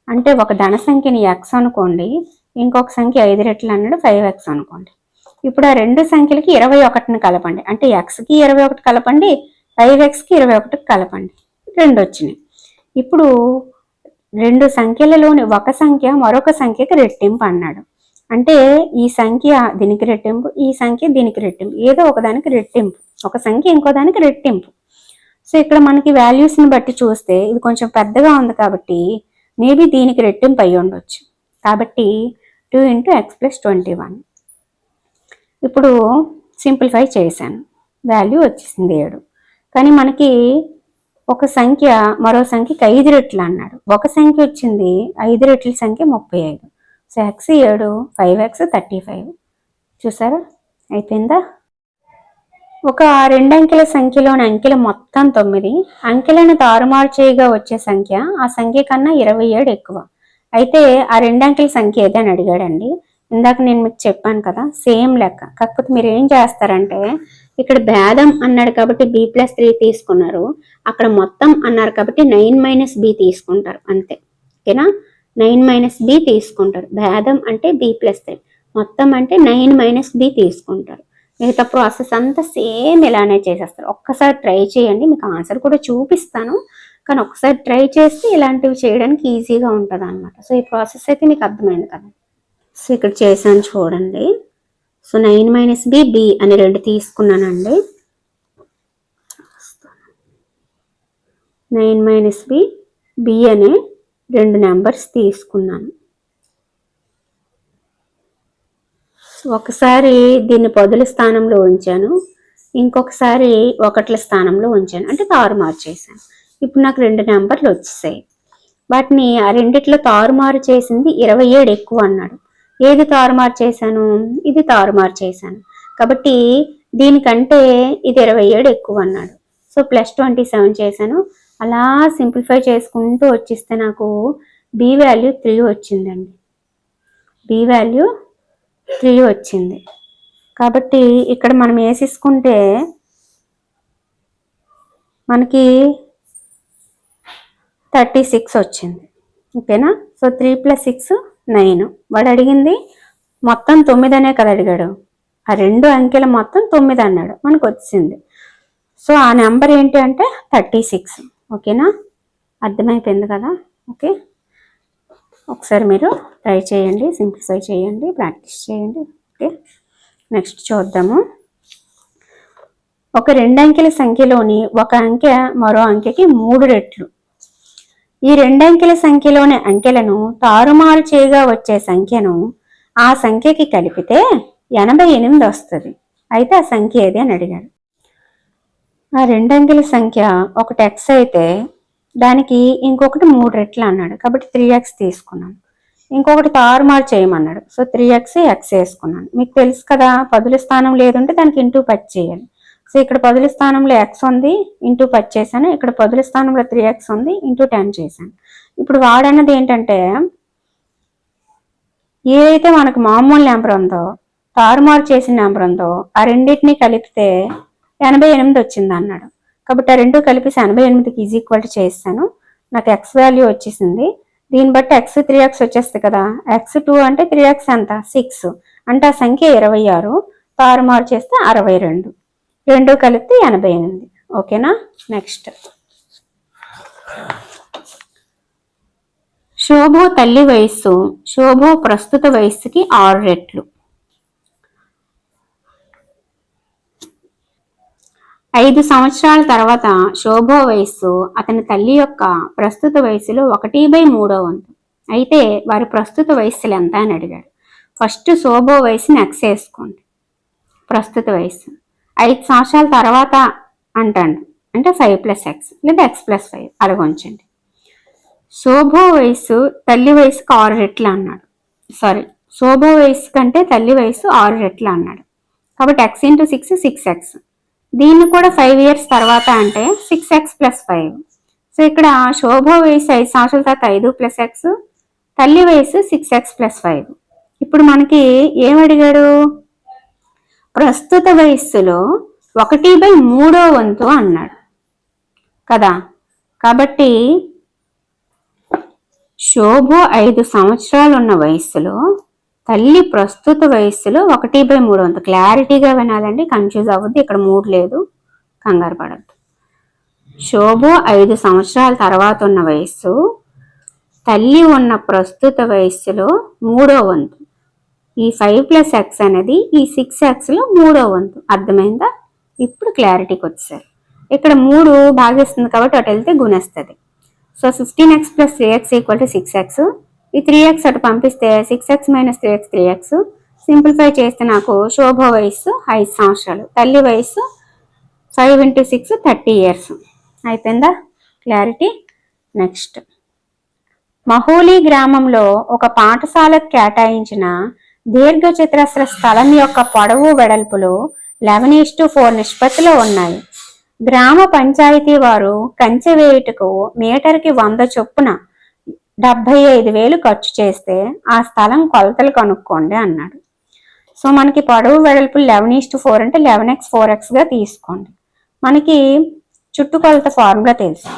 అంటే ఒక ధన సంఖ్యని ఎక్స్ అనుకోండి, ఇంకొక సంఖ్య 5 రెట్లు అన్నాడు 5x అనుకోండి. ఇప్పుడు ఆ రెండు సంఖ్యలకి 21ని కలపండి. అంటే ఎక్స్కి 21 కలపండి, 5xకి 21 కలపండి, 2 వచ్చినాయి. ఇప్పుడు రెండు సంఖ్యలలోని ఒక సంఖ్య మరొక సంఖ్యకి రెట్టింపు అన్నాడు. అంటే ఈ సంఖ్య దీనికి రెట్టింపు, ఈ సంఖ్య దీనికి రెట్టింపు, ఏదో ఒకదానికి రెట్టింపు, ఒక సంఖ్య ఇంకో దానికి రెట్టింపు. సో ఇక్కడ మనకి వాల్యూస్ని బట్టి చూస్తే ఇది కొంచెం పెద్దగా ఉంది కాబట్టి మేబీ దీనికి రెట్టింపు అయ్యి ఉండొచ్చు. కాబట్టి 2 × x + 21. ఇప్పుడు సింప్లిఫై చేశాను, వాల్యూ వచ్చేసింది 7. కానీ మనకి ఒక సంఖ్య మరో సంఖ్యకి 5 రెట్లు అన్నాడు. ఒక సంఖ్య వచ్చింది, 5 రెట్ల సంఖ్య 35. So x 7, 5x 35. చూసారా, అయిపోయిందా? ఒక రెండు అంకెల సంఖ్యలోని అంకెలు మొత్తం 9. అంకెలను తారుమారు చేయగా వచ్చే సంఖ్య ఆ సంఖ్య కన్నా 27 ఎక్కువ. అయితే ఆ రెండు అంకెల సంఖ్య ఏదని అడిగాడండి. ఇందాక నేను మీకు చెప్పాను కదా, సేమ్ లెక్క. కాకపోతే మీరు ఏం చేస్తారంటే, ఇక్కడ భేదం అన్నాడు కాబట్టి b+3 తీసుకున్నారు, అక్కడ మొత్తం అన్నారు కాబట్టి 9 - b తీసుకుంటారు అంతే. ఓకేనా, 9 - b తీసుకుంటారు. భేదం అంటే b+3, మొత్తం అంటే 9 - b తీసుకుంటారు. మిగతా ప్రాసెస్ అంతా సేమ్ ఇలానే చేసేస్తారు. ఒక్కసారి ట్రై చేయండి, మీకు ఆన్సర్ కూడా చూపిస్తాను. కానీ ఒకసారి ట్రై చేస్తే ఇలాంటివి చేయడానికి ఈజీగా ఉంటుంది అనమాట. సో ఈ ప్రాసెస్ అయితే మీకు అర్థమైంది కదా. సో ఇక్కడ చేశాను చూడండి. సో 9 - b అని 2 తీసుకున్నానండి. 9 - b అనే 2 నెంబర్స్ తీసుకున్నాను. ఒకసారి దీన్ని పదుల స్థానంలో ఉంచాను, ఇంకొకసారి ఒకట్ల స్థానంలో ఉంచాను, అంటే తారుమారు చేశాను. ఇప్పుడు నాకు 2 నెంబర్లు వచ్చేసాయి. వాటిని ఆ రెండిట్లో తారుమారు చేసింది 27 ఎక్కువ అన్నాడు. ఏది తారుమారు చేశాను? ఇది తారుమారు చేశాను. కాబట్టి దీనికంటే ఇది 27 ఎక్కువ అన్నాడు. సో +27 చేశాను. అలా సింప్లిఫై చేసుకుంటూ వచ్చిస్తే నాకు b వాల్యూ 3 వచ్చిందండి. b వాల్యూ 3 వచ్చింది. కాబట్టి ఇక్కడ మనం వేసేసుకుంటే మనకి 36 వచ్చింది. ఓకేనా. సో 3 + 6 9. వాడు అడిగింది మొత్తం 9 అనే కదా అడిగాడు. ఆ రెండు అంకెల మొత్తం 9 అన్నాడు, మనకు వచ్చింది. సో ఆ నెంబర్ ఏంటి అంటే 36. ఓకేనా, అర్థమైపోయింది కదా. ఓకే, ఒకసారి మీరు ట్రై చేయండి, సింప్లిఫై చేయండి, ప్రాక్టీస్ చేయండి. ఓకే, నెక్స్ట్ చూద్దాము. ఒక రెండు అంకెల సంఖ్యలోని ఒక అంకె మరో అంకెకి 3 రెట్లు. ఈ రెండు అంకెల సంఖ్యలోని అంకెలను తారుమారు చేయగా వచ్చే సంఖ్యను ఆ సంఖ్యకి కలిపితే 88 వస్తుంది. అయితే ఆ సంఖ్య ఏది అని అడిగాడు. ఆ రెండు అంకెల సంఖ్య ఒకటి x అయితే దానికి ఇంకొకటి 3 రెట్లు అన్నాడు, కాబట్టి 3x తీసుకున్నాను. ఇంకొకటి తారుమారు చేయమన్నాడు, సో 3x x వేసుకున్నాను. మీకు తెలుసు కదా, పదుల స్థానం లేదంటే దానికి ఇంటూ 10 చేయాలి. సో ఇక్కడ పదుల స్థానంలో x ఉంది, ఇంటూ 10 చేశాను. ఇక్కడ పదుల స్థానంలో 3x ఉంది, ఇంటూ 10 చేశాను. ఇప్పుడు వాడన్నది ఏంటంటే, ఏదైతే మనకు మామూలు నెంబర్ ఉందో, తారుమారు చేసిన నెంబర్ ఉందో, ఆ రెండింటినీ కలిపితే 88 వచ్చింది అన్నాడు. కాబట్టి ఆ రెండు కలిపి 88కి = చేస్తాను. నాకు x వాల్యూ వచ్చేసింది. దీన్ని బట్టి x 3x వచ్చేస్తుంది కదా. x2 అంటే 3x ఎంత? 6. అంటే ఆ సంఖ్య 26. తారుమారు చేస్తే 62. రెండు కలిపితే 88. ఓకేనా. నెక్స్ట్, శోభో తల్లి వయస్సు శోభో ప్రస్తుత వయస్సుకి 6 రెట్లు. 5 సంవత్సరాల తర్వాత శోభో వయస్సు అతని తల్లి యొక్క ప్రస్తుత వయసులో 1/3 వంతు. అయితే వారి ప్రస్తుత వయస్సులు ఎంత అని అడిగాడు. ఫస్ట్ శోభో వయసుని x వేసుకోండి, ప్రస్తుత వయస్సు. 5 సంవత్సరాల తర్వాత అంటాడు, అంటే 5 + x లేదా x + 5 అలాగ ఉంచండి. శోభో వయస్సు తల్లి వయసుకు 6 రెట్లు అన్నాడు. సారీ, శోభో వయస్సు కంటే తల్లి వయసు 6 రెట్లు అన్నాడు. కాబట్టి x × 6 6x. దీన్ని కూడా 5 ఇయర్స్ తర్వాత అంటే 6x + 5. సో ఇక్కడ శోభో వయసు 5 సంవత్సరాల తర్వాత 5 + x, తల్లి వయసు 6x + 5. ఇప్పుడు మనకి ఏమడిగాడు? ప్రస్తుత వయస్సులో 1/3 వంతు అన్నాడు కదా. కాబట్టి శోభ 5 సంవత్సరాలు ఉన్న వయస్సులో తల్లి ప్రస్తుత వయస్సులో 1/3 క్లారిటీగా వినాలండి, కన్ఫ్యూజ్ అవ్వద్దు. ఇక్కడ 3 లేదు, కంగారు పడద్దు. శోభ 5 సంవత్సరాల తర్వాత ఉన్న వయస్సు తల్లి ఉన్న ప్రస్తుత వయస్సులో 3వ వంతు. ఈ 5 + x అనేది ఈ 6xలో 3వ వంతు. అర్థమైందా? ఇప్పుడు క్లారిటీకి వచ్చేసారు. ఇక్కడ 3 భాగిస్తుంది కాబట్టి అటు వెళ్తే గుణిస్తుంది. So 15x + 3x = 6x. ఈ 3x అటు పంపిస్తే 6x - 3x 3x. సింప్లిఫై చేస్తే నాకు శోభ వయస్సు 5 సంవత్సరాలు, తల్లి వయస్సు 5 × 6 30 years. అయిపోయిందా క్లారిటీ? నెక్స్ట్, మహోలి గ్రామంలో ఒక పాఠశాలకు కేటాయించిన దీర్ఘచతురస్ర స్థలం యొక్క పొడవు వెడల్పులు 11:4 నిష్పత్తిలో ఉన్నాయి. గ్రామ పంచాయతీ వారు కంచె వేయుటకు మీటర్కి 100 చొప్పున 75,000 ఖర్చు చేస్తే ఆ స్థలం కొలతలు కనుక్కోండి అన్నాడు. సో మనకి పొడవు వెడల్పులు 11:4 అంటే 11x 4xగా తీసుకోండి. మనకి చుట్టుకొలత ఫార్ములా తెలుసు,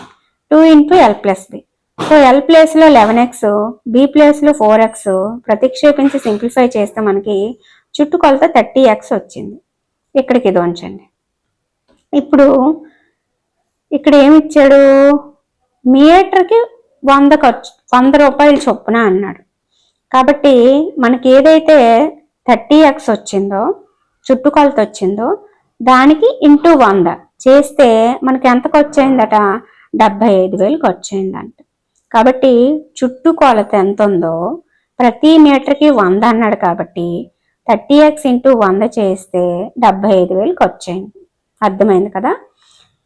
2 × l + b. సో l ప్లేస్లో 11x, b ప్లేస్లో 4x ప్రతిక్షేపించి సింప్లిఫై చేస్తే మనకి చుట్టుకొలత 30x వచ్చింది. ఇక్కడికి ఇది ఉంచండి. ఇప్పుడు ఇక్కడ ఏమి ఇచ్చాడు? మీటర్కి 100 రూపాయలు చొప్పున అన్నాడు. కాబట్టి మనకి ఏదైతే 30x వచ్చిందో, చుట్టుకొలత వచ్చిందో దానికి ఇంటూ 100 చేస్తే మనకి ఎంతకు వచ్చేయిందట? 75,000 ఖర్చు అయిందంట. కాబట్టి చుట్టుకొలత ఎంత ఉందో ప్రతి మీటర్కి 100 అన్నాడు కాబట్టి 30x × 100 చేస్తే 75,000 ఖర్చు అయింది. అర్థమైంది కదా?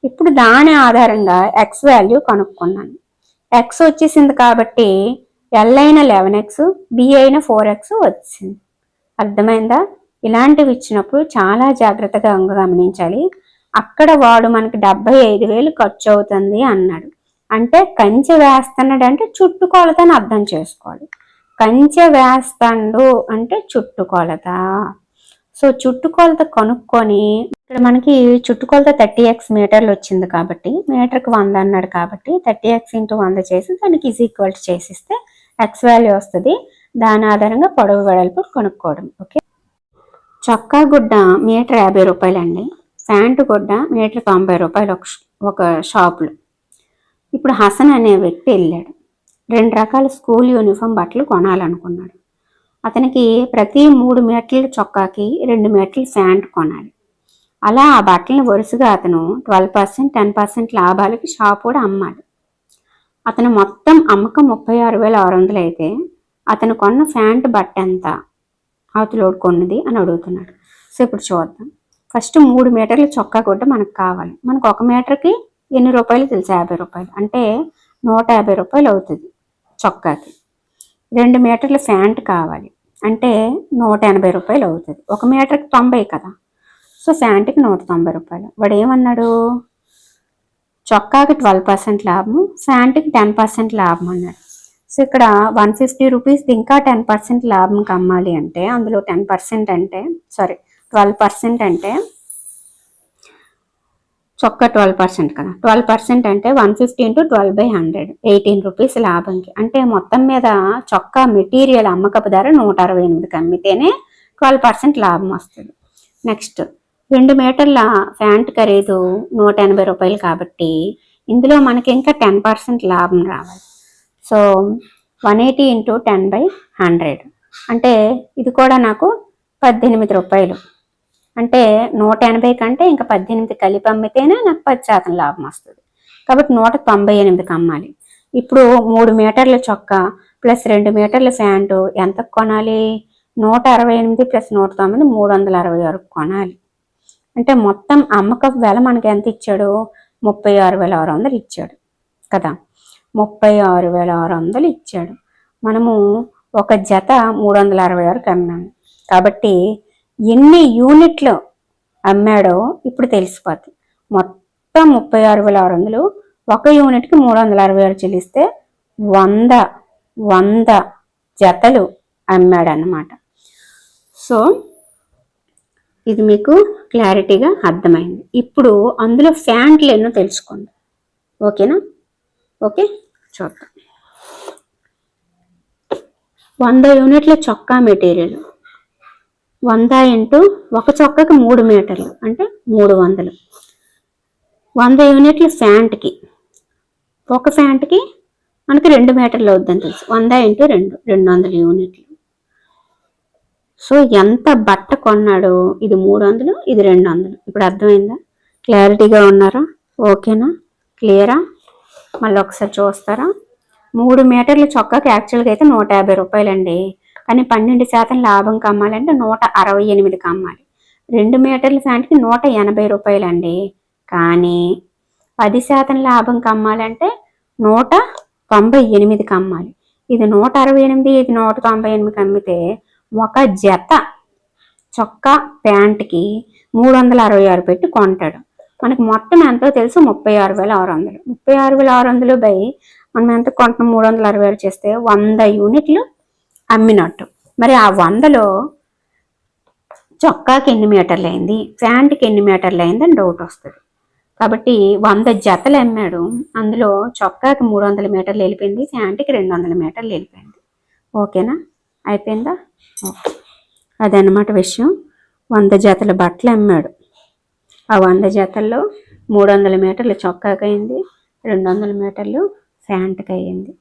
ఇప్పుడు దాని ఆధారంగా x వాల్యూ కనుక్కున్నాను. x వచ్చేసింది కాబట్టి l అయిన 11x, b అయిన 4x వచ్చింది. అర్థమైందా? ఇలాంటివి ఇచ్చినప్పుడు చాలా జాగ్రత్తగా గమనించాలి. అక్కడ వాడు మనకి 75,000 ఖర్చు అవుతుంది అన్నాడు అంటే కంచె వేస్తున్నాడు అంటే చుట్టుకొలతని అర్థం చేసుకోవాలి. కంచె వేస్తాడు అంటే చుట్టుకొలత. సో చుట్టుకొలత కనుక్కొని ఇక్కడ మనకి చుట్టుకొలత 30x మీటర్లు వచ్చింది కాబట్టి మీటర్కి 100 అన్నాడు కాబట్టి 30x × 100 చేసి దానికి = చేసిస్తే x వాల్యూ వస్తుంది. దాని ఆధారంగా పొడవు వెడల్పు కనుక్కోవడం. ఓకే. చొక్కా గుడ్డ మీటర్ 50 రూపాయలు అండి. ప్యాంటు గుడ్డ మీటర్ 90 రూపాయలు ఒక షాపులో. ఇప్పుడు హసన్ అనే వ్యక్తి వెళ్ళాడు. 2 రకాల స్కూల్ యూనిఫామ్ బట్టలు కొనాలనుకున్నాడు. అతనికి ప్రతి 3 మీటర్ల చొక్కాకి 2 మీటర్ల ప్యాంట్ కొనాలి. అలా ఆ బట్టలను వరుసగా అతను 12%, 10% లాభాలకి షాప్ కూడా అమ్మాలి. అతను మొత్తం అమ్మకం 36,600 అయితే అతను కొన్న ప్యాంట్ బట్ట ఎంత అవతలోడు కొన్నది అని అడుగుతున్నాడు. సో ఇప్పుడు చూద్దాం. ఫస్ట్ 3 మీటర్ల చొక్కా గుడ్డ మనకు కావాలి. మనకు 1 మీటర్కి ఎన్ని రూపాయలు తెలుసు? 50 రూపాయలు. అంటే 150 రూపాయలు అవుతుంది చొక్కాకి. 2 మీటర్ల ప్యాంట్ కావాలి అంటే 180 రూపాయలు అవుతుంది. 1 మీటర్కి 90 కదా. సో ప్యాంట్కి 190 రూపాయలు. వాడు ఏమన్నాడు? చొక్కాకి 12% లాభము, ప్యాంట్కి 10% లాభం అన్నాడు. సో ఇక్కడ 150 రూపీస్ ఇంకా 10% లాభంకి అమ్మాలి అంటే అందులో 10% అంటే 12% అంటే చొక్కా 12% కదా. 12% అంటే 150 × 12/100 18 రూపీస్ లాభంకి. అంటే మొత్తం మీద చొక్కా మెటీరియల్ అమ్మకపు ధర 168కి అమ్మితేనే 12% లాభం వస్తుంది. నెక్స్ట్ 2 మీటర్ల ప్యాంట్ ఖరీదు 180 రూపాయలు కాబట్టి ఇందులో మనకి ఇంకా 10% లాభం రావాలి. సో 180 × 10/100 అంటే ఇది కూడా నాకు 18 రూపాయలు. అంటే 180 కంటే ఇంకా 18 కలిపి అమ్మితేనే నాకు 10% లాభం వస్తుంది. కాబట్టి 198కి అమ్మాలి. ఇప్పుడు 3 మీటర్ల చొక్కా ప్లస్ 2 మీటర్ల ప్యాంటు ఎంత కొనాలి? 168 + 190 360 వరకు కొనాలి. అంటే మొత్తం అమ్మకపు వెల మనకి ఎంత ఇచ్చాడు? 36,600 ఇచ్చాడు కదా. 36,600 ఇచ్చాడు. మనము ఒక జత 360 వరకు అమ్మాము కాబట్టి ఎన్ని యూనిట్లు అమ్మాడో ఇప్పుడు తెలిసిపోతుంది. మొత్తం 36,600 ఒక యూనిట్కి 366 చెల్లిస్తే 100 జతలు అమ్మాడన్నమాట. సో ఇది మీకు క్లారిటీగా అర్థమైంది. ఇప్పుడు అందులో ప్యాంట్లు ఎన్నో తెలుసుకోండి. ఓకేనా? ఓకే, చూద్దాం. 100 యూనిట్ల చొక్కా మెటీరియల్ 100 ఇంటూ ఒక చొక్కాకి 3 మీటర్లు అంటే 300. 100 యూనిట్ల ఫ్యాంట్కి, ఒక ఫ్యాంట్కి మనకి 2 మీటర్లు అవుద్దని తెలుసు. 100 ఇంటూ 2 200 యూనిట్లు. సో ఎంత బట్ట కొన్నాడో, ఇది 300, ఇది 200. ఇప్పుడు అర్థమైందా? క్లారిటీగా ఉన్నారా? ఓకేనా? క్లియరా? మళ్ళీ ఒకసారి చూస్తారా? 3 మీటర్ల చొక్కాకి యాక్చువల్గా అయితే 150 రూపాయలండి. కానీ 12% లాభంకి అమ్మాలంటే 168కి అమ్మాలి. 2 మీటర్ల ఫ్యాంట్కి 180 రూపాయలండి. కానీ 10% లాభంకి అమ్మాలంటే 198కి అమ్మాలి. ఇది 168, ఇది 198కి అమ్మితే ఒక జత చొక్కా ప్యాంట్కి 366 పెట్టి కొంటాడు. మనకి మొత్తం ఎంతో తెలుసు, 36,600. 36,600 బై మనం ఎంత కొంటున్నాం, 366 చేస్తే 100 యూనిట్లు అమ్మినట్టు. మరి ఆ 100లో చొక్కాకి ఎన్ని మీటర్లు అయింది, ప్యాంట్కి ఎన్ని మీటర్లు అయింది అని డౌట్ వస్తుంది. కాబట్టి 100 జతలు అమ్మాడు. అందులో చొక్కాకి 300 మీటర్లు వెళ్ళిపోయింది, ప్యాంట్కి 200 మీటర్లు వెళ్ళిపోయింది. ఓకేనా? అయిపోయిందా? ఓకే, అదన్నమాట విషయం. 100 జతల బట్టలు అమ్మాడు. ఆ 100 జతల్లో 300 మీటర్లు చొక్కాకి అయింది, 200 మీటర్లు ప్యాంట్కి అయ్యింది.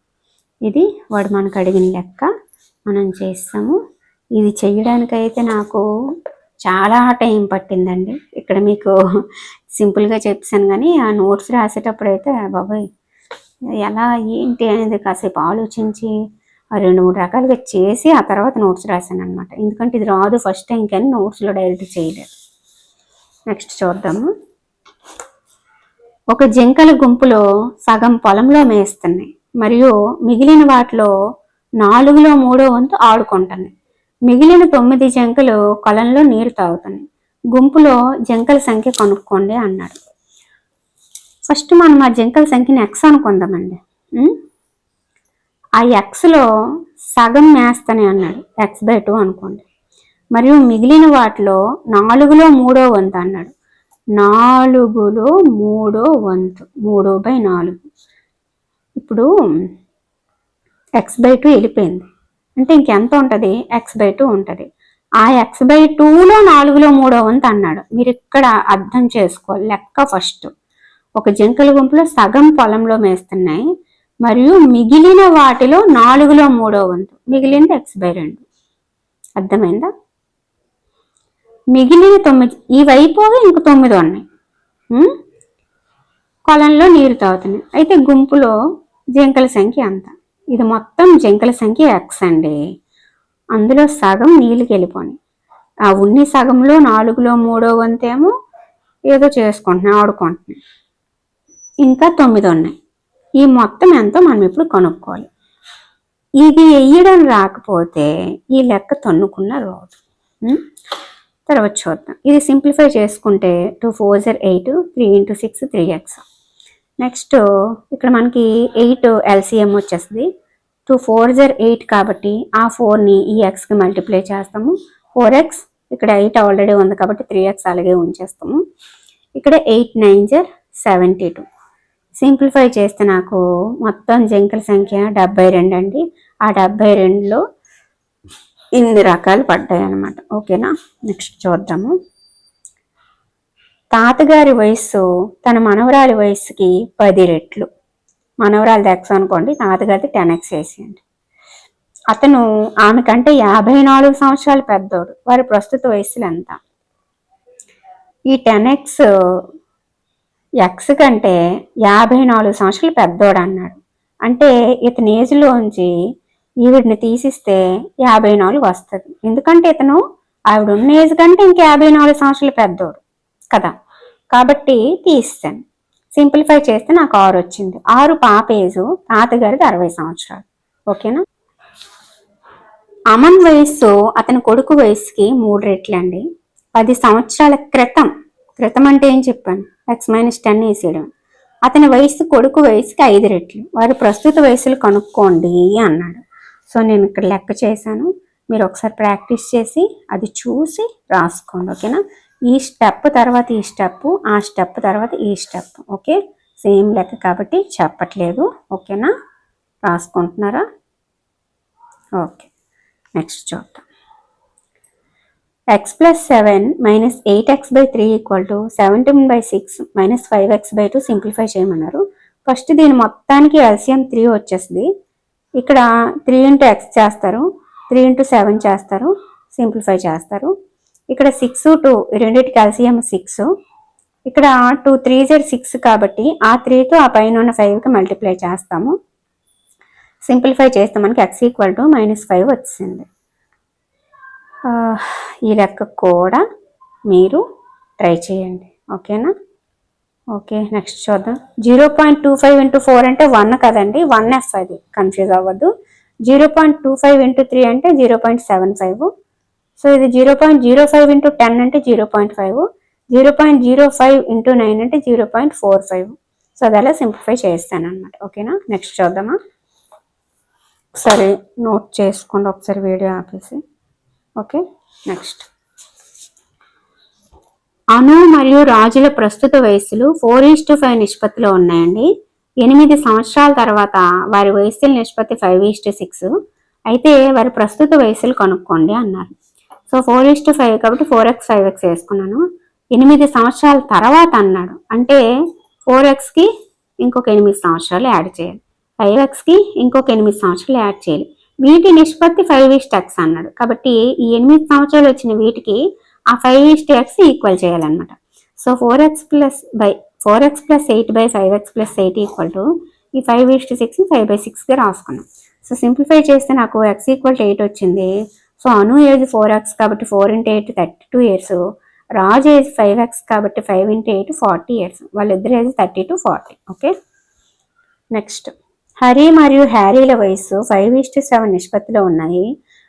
ఇది వాడు మనకు అడిగిన లెక్క, మనం చేస్తాము. ఇది చేయడానికైతే నాకు చాలా టైం పట్టిందండి. ఇక్కడ మీకు సింపుల్గా చెప్పాను, కానీ ఆ నోట్స్ రాసేటప్పుడు అయితే బాబాయ్ ఎలా ఏంటి అనేది కాసేపు ఆలోచించి 2-3 రకాలుగా చేసి ఆ తర్వాత నోట్స్ రాశాను అనమాట. ఎందుకంటే ఇది రాదు ఫస్ట్ టైం, కానీ నోట్స్లో డైరెక్ట్ చేయలేదు. నెక్స్ట్ చూద్దాము. ఒక జింకల గుంపులో సగం పొలంలో మేస్తున్నాయి మరియు మిగిలిన వాటిలో 4లో 3వ వంతు ఆడుకుంటుంది. మిగిలిన 9 జింకలు కొలంలో నీరు తాగుతున్నాయి. గుంపులో జింకల సంఖ్య కనుక్కోండి అన్నాడు. ఫస్ట్ మనం ఆ జింకల సంఖ్యని ఎక్స్ అనుకుందామండి. ఆ ఎక్స్లో సగం మేస్తనే అన్నాడు, x/2 అనుకోండి. మరియు మిగిలిన వాటిలో 4లో 3వ వంతు అన్నాడు. 4లో 3వ వంతు 3/4. ఇప్పుడు x/2 వెళ్ళిపోయింది అంటే ఇంకెంత ఉంటుంది, x/2 ఉంటుంది. ఆ x/2లో 4లో 3వ వంతు అన్నాడు. మీరు ఇక్కడ అర్థం చేసుకోవాలి లెక్క. ఫస్ట్ ఒక జింకల గుంపులో సగం పొలంలో మేస్తున్నాయి మరియు మిగిలిన వాటిలో 4లో 3వ వంతు, మిగిలింది x/2. అర్థమైందా? మిగిలిన 9, ఈ వైపుగా ఇంక 9 ఉన్నాయి. కొలంలో నీరు తాగుతున్నాయి. అయితే గుంపులో జింకల సంఖ్య అంత. ఇది మొత్తం జింకల సంఖ్య x అండి. అందులో సగం నీళ్ళకి వెళ్ళిపోయి, ఆ ఉన్ని సగంలో 4లో 3వ వంతు ఏమో ఏదో చేసుకుంటున్నాయి, ఆడుకుంటున్నాయి. ఇంకా 9 ఉన్నాయి. ఈ మొత్తం ఎంతో మనం ఇప్పుడు కనుక్కోవాలి. ఇది వేయడం రాకపోతే ఈ లెక్క తన్నుకున్న రాదు. తర్వాత చూద్దాం. ఇది సింప్లిఫై చేసుకుంటే 2 4s 8, 3 × 6 3x. నెక్స్ట్ ఇక్కడ మనకి 8 LCM వచ్చేస్తుంది. 2 4s 8 కాబట్టి ఆ 4ని ఈ xకి మల్టిప్లై చేస్తాము. 4x, ఇక్కడ 8 ఆల్రెడీ ఉంది కాబట్టి 3x అలాగే ఉంచేస్తాము. ఇక్కడ 8 9s 72. సింప్లిఫై చేస్తే నాకు మొత్తం జింకల సంఖ్య 72 అండి. ఆ 72లో ఇన్ని రకాలు పడ్డాయి అన్నమాట. ఓకేనా? నెక్స్ట్ చూద్దాము. తాతగారి వయస్సు తన మనవరాలి వయస్సుకి 10 రెట్లు. మనవరాలిది x అనుకోండి, తాతగారిది 10x వేసేయండి. అతను ఆమె కంటే 54 సంవత్సరాలు పెద్దోడు. వారి ప్రస్తుత వయస్సులు ఎంత? ఈ 10x x కంటే 54 సంవత్సరాలు పెద్దోడు అన్నాడు. అంటే ఇతని ఏజ్లోంచి ఈవిడిని తీసిస్తే 54 వస్తుంది. ఎందుకంటే ఇతను ఆవిడ ఉన్న ఏజ్ కంటే ఇంక 54 సంవత్సరాలు పెద్దోడు కదా, కాబట్టి తీస్తాను. సింప్లిఫై చేస్తే నాకు 6 వచ్చింది. 6 పాప ఏజు, తాతగారిది 60 సంవత్సరాలు. ఓకేనా? అమన్ వయస్సు అతని కొడుకు వయసుకి 3 రెట్లు అండి. 10 సంవత్సరాల క్రితం, క్రితం అంటే ఏం చెప్పాను, x-10 వేసేయడం. అతని వయసు కొడుకు వయసుకి 5 రెట్లు. వారి ప్రస్తుత వయసులు కనుక్కోండి అన్నాడు. సో నేను ఇక్కడ లెక్క చేశాను, మీరు ఒకసారి ప్రాక్టీస్ చేసి అది చూసి రాసుకోండి. ఓకేనా? ఈ స్టెప్ తర్వాత ఈ స్టెప్, ఆ స్టెప్ తర్వాత ఈ స్టెప్. ఓకే, సేమ్ లెక్క కాబట్టి చెప్పట్లేదు. ఓకేనా, రాసుకుంటున్నారా? ఓకే, నెక్స్ట్ చూద్దాం. x plus 7 minus 8x/3 equal to 17/6 minus 5x/2 simplify చేయమన్నారు. ఫస్ట్ దీని మొత్తానికి ఎల్సిఎం 3 వచ్చేస్తుంది. ఇక్కడ 3 ఇంటూ ఎక్స్ చేస్తారు, 3 ఇంటూ 7 చేస్తారు, సింప్లిఫై చేస్తారు. ఇక్కడ 6 2 రెండింటికి ఎల్సిఎం 6. ఇక్కడ 2 3 Z 6 కాబట్టి ఆ 3తో ఆ పైన ఉన్న 5కి మల్టిప్లై చేస్తాము. సింప్లిఫై చేస్తే మనకి x ఈక్వల్ టు -5 వచ్చింది. ఈ లెక్క కూడా మీరు ట్రై చేయండి. ఓకేనా? ఓకే, నెక్స్ట్ చూద్దాం. 0.25 ఇంటూ 4 అంటే 1 కదండి, 1F, అది కన్ఫ్యూజ్ అవ్వద్దు. 0.25 ఇంటూ 3 అంటే 0.75. సో ఇది 0.05 ఇంటూ 10 అంటే 0.5, 0.05 ఇంటూ 9 అంటే 0.45. సో అది అలా సింప్లిఫై చేస్తాను అనమాట. ఓకేనా, నెక్స్ట్ చూద్దామా? ఒకసారి నోట్ చేసుకోండి, ఒకసారి వీడియో ఆపేసి. Okay, next. అను మరియు రాజుల ప్రస్తుత వయస్సులు 4:5 నిష్పత్తిలో ఉన్నాయండి. 8 సంవత్సరాల తర్వాత వారి వయస్సుల నిష్పత్తి 5:6. అయితే వారి ప్రస్తుత వయస్సులు కనుక్కోండి అన్నారు. సో 4:5 కాబట్టి 4x 5x వేసుకున్నాను. 8 సంవత్సరాల తర్వాత అన్నాడు అంటే 4xకి ఇంకొక 8 సంవత్సరాలు యాడ్ చేయాలి, 5xకి ఇంకొక 8 సంవత్సరాలు యాడ్ చేయాలి. వీటి నిష్పత్తి 5:x అన్నాడు కాబట్టి ఈ 8 సంవత్సరాలు వచ్చిన వీటికి ఆ 5:x ఈక్వల్ చేయాలన్నమాట. So 4x plus 8/5x plus 8 equal to ఈ 5:6 5/6గా రాసుకున్నాం. సో సింప్లిఫై చేస్తే నాకు x ఈక్వల్ టు 8 వచ్చింది. సో అను ఏజ్ 4x కాబట్టి 4 into 8 32 years. రాజు ఏజ్ 5x కాబట్టి 5 into 8 40 years. వాళ్ళిద్దరు age 30 to 40. Okay, next. Hari మరియు హ్యారీల వయస్సు 5:7 నిష్పత్తిలో ఉన్నాయి.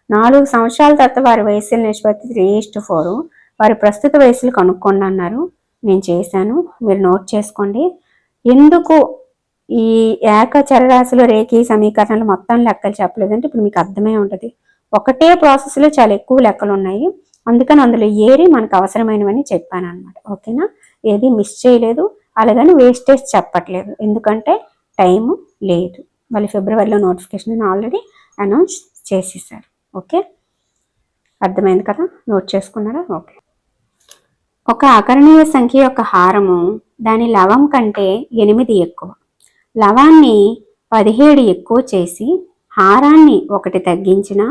4 సంవత్సరాల తర్వాత వారి వయస్సుల నిష్పత్తి 3:4. వారి ప్రస్తుత వయస్సులు కనుక్కోండి అన్నారు. నేను చేశాను, మీరు నోట్ చేసుకోండి. ఎందుకు ఈ ఏకచరరాశుల రేఖీ సమీకరణలు మొత్తం లెక్కలు చెప్పలేదంటే ఇప్పుడు మీకు అర్థమే ఉంటుంది. ఒకటే ప్రాసెస్లో చాలా ఎక్కువ లెక్కలు ఉన్నాయి, అందుకని అందులో ఏరి మనకు అవసరమైనవని చెప్పాను అనమాట. ఓకేనా, ఏది మిస్ చేయలేదు, అలాగని వేస్టేజ్ చెప్పట్లేదు, ఎందుకంటే టైము లేదు. వాళ్ళు ఫిబ్రవరిలో నోటిఫికేషన్ ఆల్రెడీ అనౌన్స్ చేసేసారు. ఓకే, అర్థమైంది కదా, నోట్ చేసుకున్నారా? ఓకే. ఒక అకరణీయ సంఖ్య యొక్క హారము దాని లవం కంటే 8 ఎక్కువ, లవాన్ని 17 ఎక్కువ చేసి హారాన్ని 1 తగ్గించిన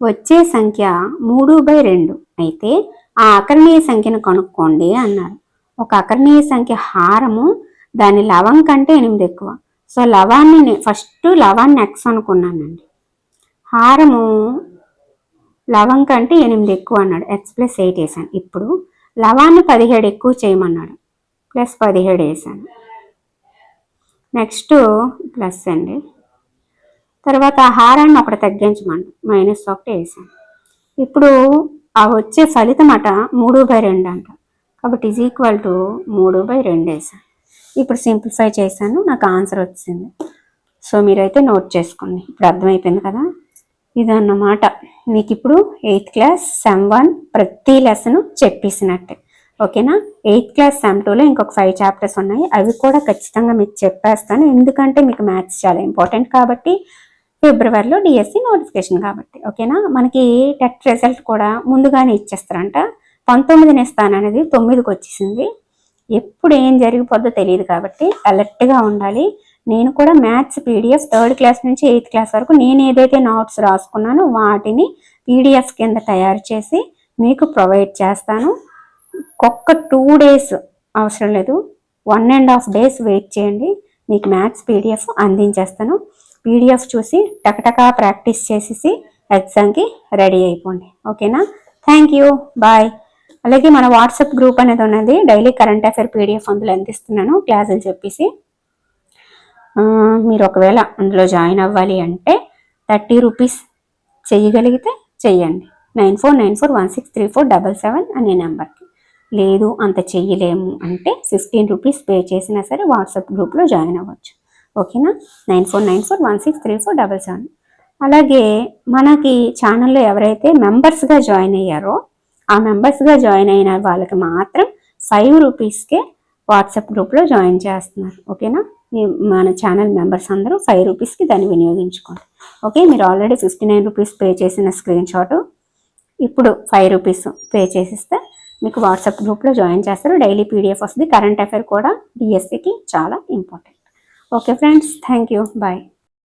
వచ్చే సంఖ్య 3/2 అయితే ఆ అకరణీయ సంఖ్యను కనుక్కోండి అన్నారు. ఒక అకరణీయ సంఖ్య హారము దాని లవం కంటే 8 ఎక్కువ. సో లవాన్ని ఫస్ట్ లవాన్ని x అనుకున్నానండి, హారము లవం కంటే 8 ఎక్కువ అన్నాడు, x plus 8 వేసాను. ఇప్పుడు లవాన్ని 17 ఎక్కువ చేయమన్నాడు, ప్లస్ 17 వేసాను. నెక్స్ట్ ప్లస్ అండి. తర్వాత హారాన్ని 1 తగ్గించమన్నాడు, -1 వేసాను. ఇప్పుడు ఆ వచ్చే ఫలితం అట 3/2 అంట, కాబట్టి ఈజ్ ఈక్వల్ టు 3/2 వేసాను. ఇప్పుడు సింప్లిఫై చేశాను, నాకు ఆన్సర్ వచ్చింది. సో మీరైతే నోట్ చేసుకోండి. ఇప్పుడు అర్థమైపోయింది కదా, ఇదన్నమాట. మీకు ఇప్పుడు 8th క్లాస్ సెమ్ 1 ప్రతి లెసన్ చెప్పేసినట్టే. ఓకేనా, 8th క్లాస్ సెమ్ 2లో ఇంకొక 5 చాప్టర్స్ ఉన్నాయి, అవి కూడా ఖచ్చితంగా మీకు చెప్పేస్తాను, ఎందుకంటే మీకు మ్యాథ్స్ చాలా ఇంపార్టెంట్ కాబట్టి. ఫిబ్రవరిలో డిఎస్సి నోటిఫికేషన్ కాబట్టి. ఓకేనా, మనకి టెట్ రిజల్ట్ కూడా ముందుగానే ఇచ్చేస్తారంట. 19ని ఇస్తాను అనేది 9కి వచ్చేసింది. ఎప్పుడు ఏం జరిగిపోద్దో తెలియదు కాబట్టి అలర్ట్గా ఉండాలి. నేను కూడా మ్యాథ్స్ పీడిఎఫ్ 3rd క్లాస్ నుంచి 8th క్లాస్ వరకు నేను ఏదైతే నోట్స్ రాసుకున్నానో వాటిని పీడిఎఫ్ కింద తయారు చేసి మీకు ప్రొవైడ్ చేస్తాను. ఒక్క 2 days అవసరం లేదు, 1.5 days వెయిట్ చేయండి, మీకు మ్యాథ్స్ పీడిఎఫ్ అందించేస్తాను. పీడిఎఫ్ చూసి టకటకా ప్రాక్టీస్ చేసేసి ఎగ్జామ్కి రెడీ అయిపోండి. ఓకేనా, థ్యాంక్ యూ, బాయ్. అలాగే మన వాట్సాప్ గ్రూప్ అనేది ఉన్నది, డైలీ కరెంట్ అఫైర్ పీడిఎఫ్ అందులో అందిస్తున్నాను క్లాసులు చెప్పేసి. మీరు ఒకవేళ అందులో జాయిన్ అవ్వాలి అంటే 30 రూపీస్ చేయగలిగితే చెయ్యండి, 9494163477 అనే నెంబర్కి. లేదు అంత చెయ్యలేము అంటే 15 రూపీస్ పే చేసినా సరే వాట్సాప్ గ్రూప్లో జాయిన్ అవ్వచ్చు. ఓకేనా, 9494163477. అలాగే మనకి ఛానల్లో ఎవరైతే మెంబర్స్గా జాయిన్ అయ్యారో ఆ మెంబర్స్గా జాయిన్ అయిన వాళ్ళకి మాత్రం 5 రూపీస్కే వాట్సాప్ గ్రూప్లో జాయిన్ చేస్తున్నారు. ఓకేనా? మన ఛానల్ మెంబర్స్ అందరూ 5 రూపీస్కి దాన్ని వినియోగించుకోండి. ఓకే, మీరు ఆల్రెడీ 59 రూపీస్ పే చేసిన స్క్రీన్ షాట్ ఇప్పుడు 5 రూపీస్ పే చేసిస్తే మీకు వాట్సాప్ గ్రూప్లో జాయిన్ చేస్తారు. డైలీ పీడిఎఫ్ వస్తుంది. కరెంట్ అఫైర్ కూడా డిఎస్సికి చాలా important. Okay friends, thank you, bye.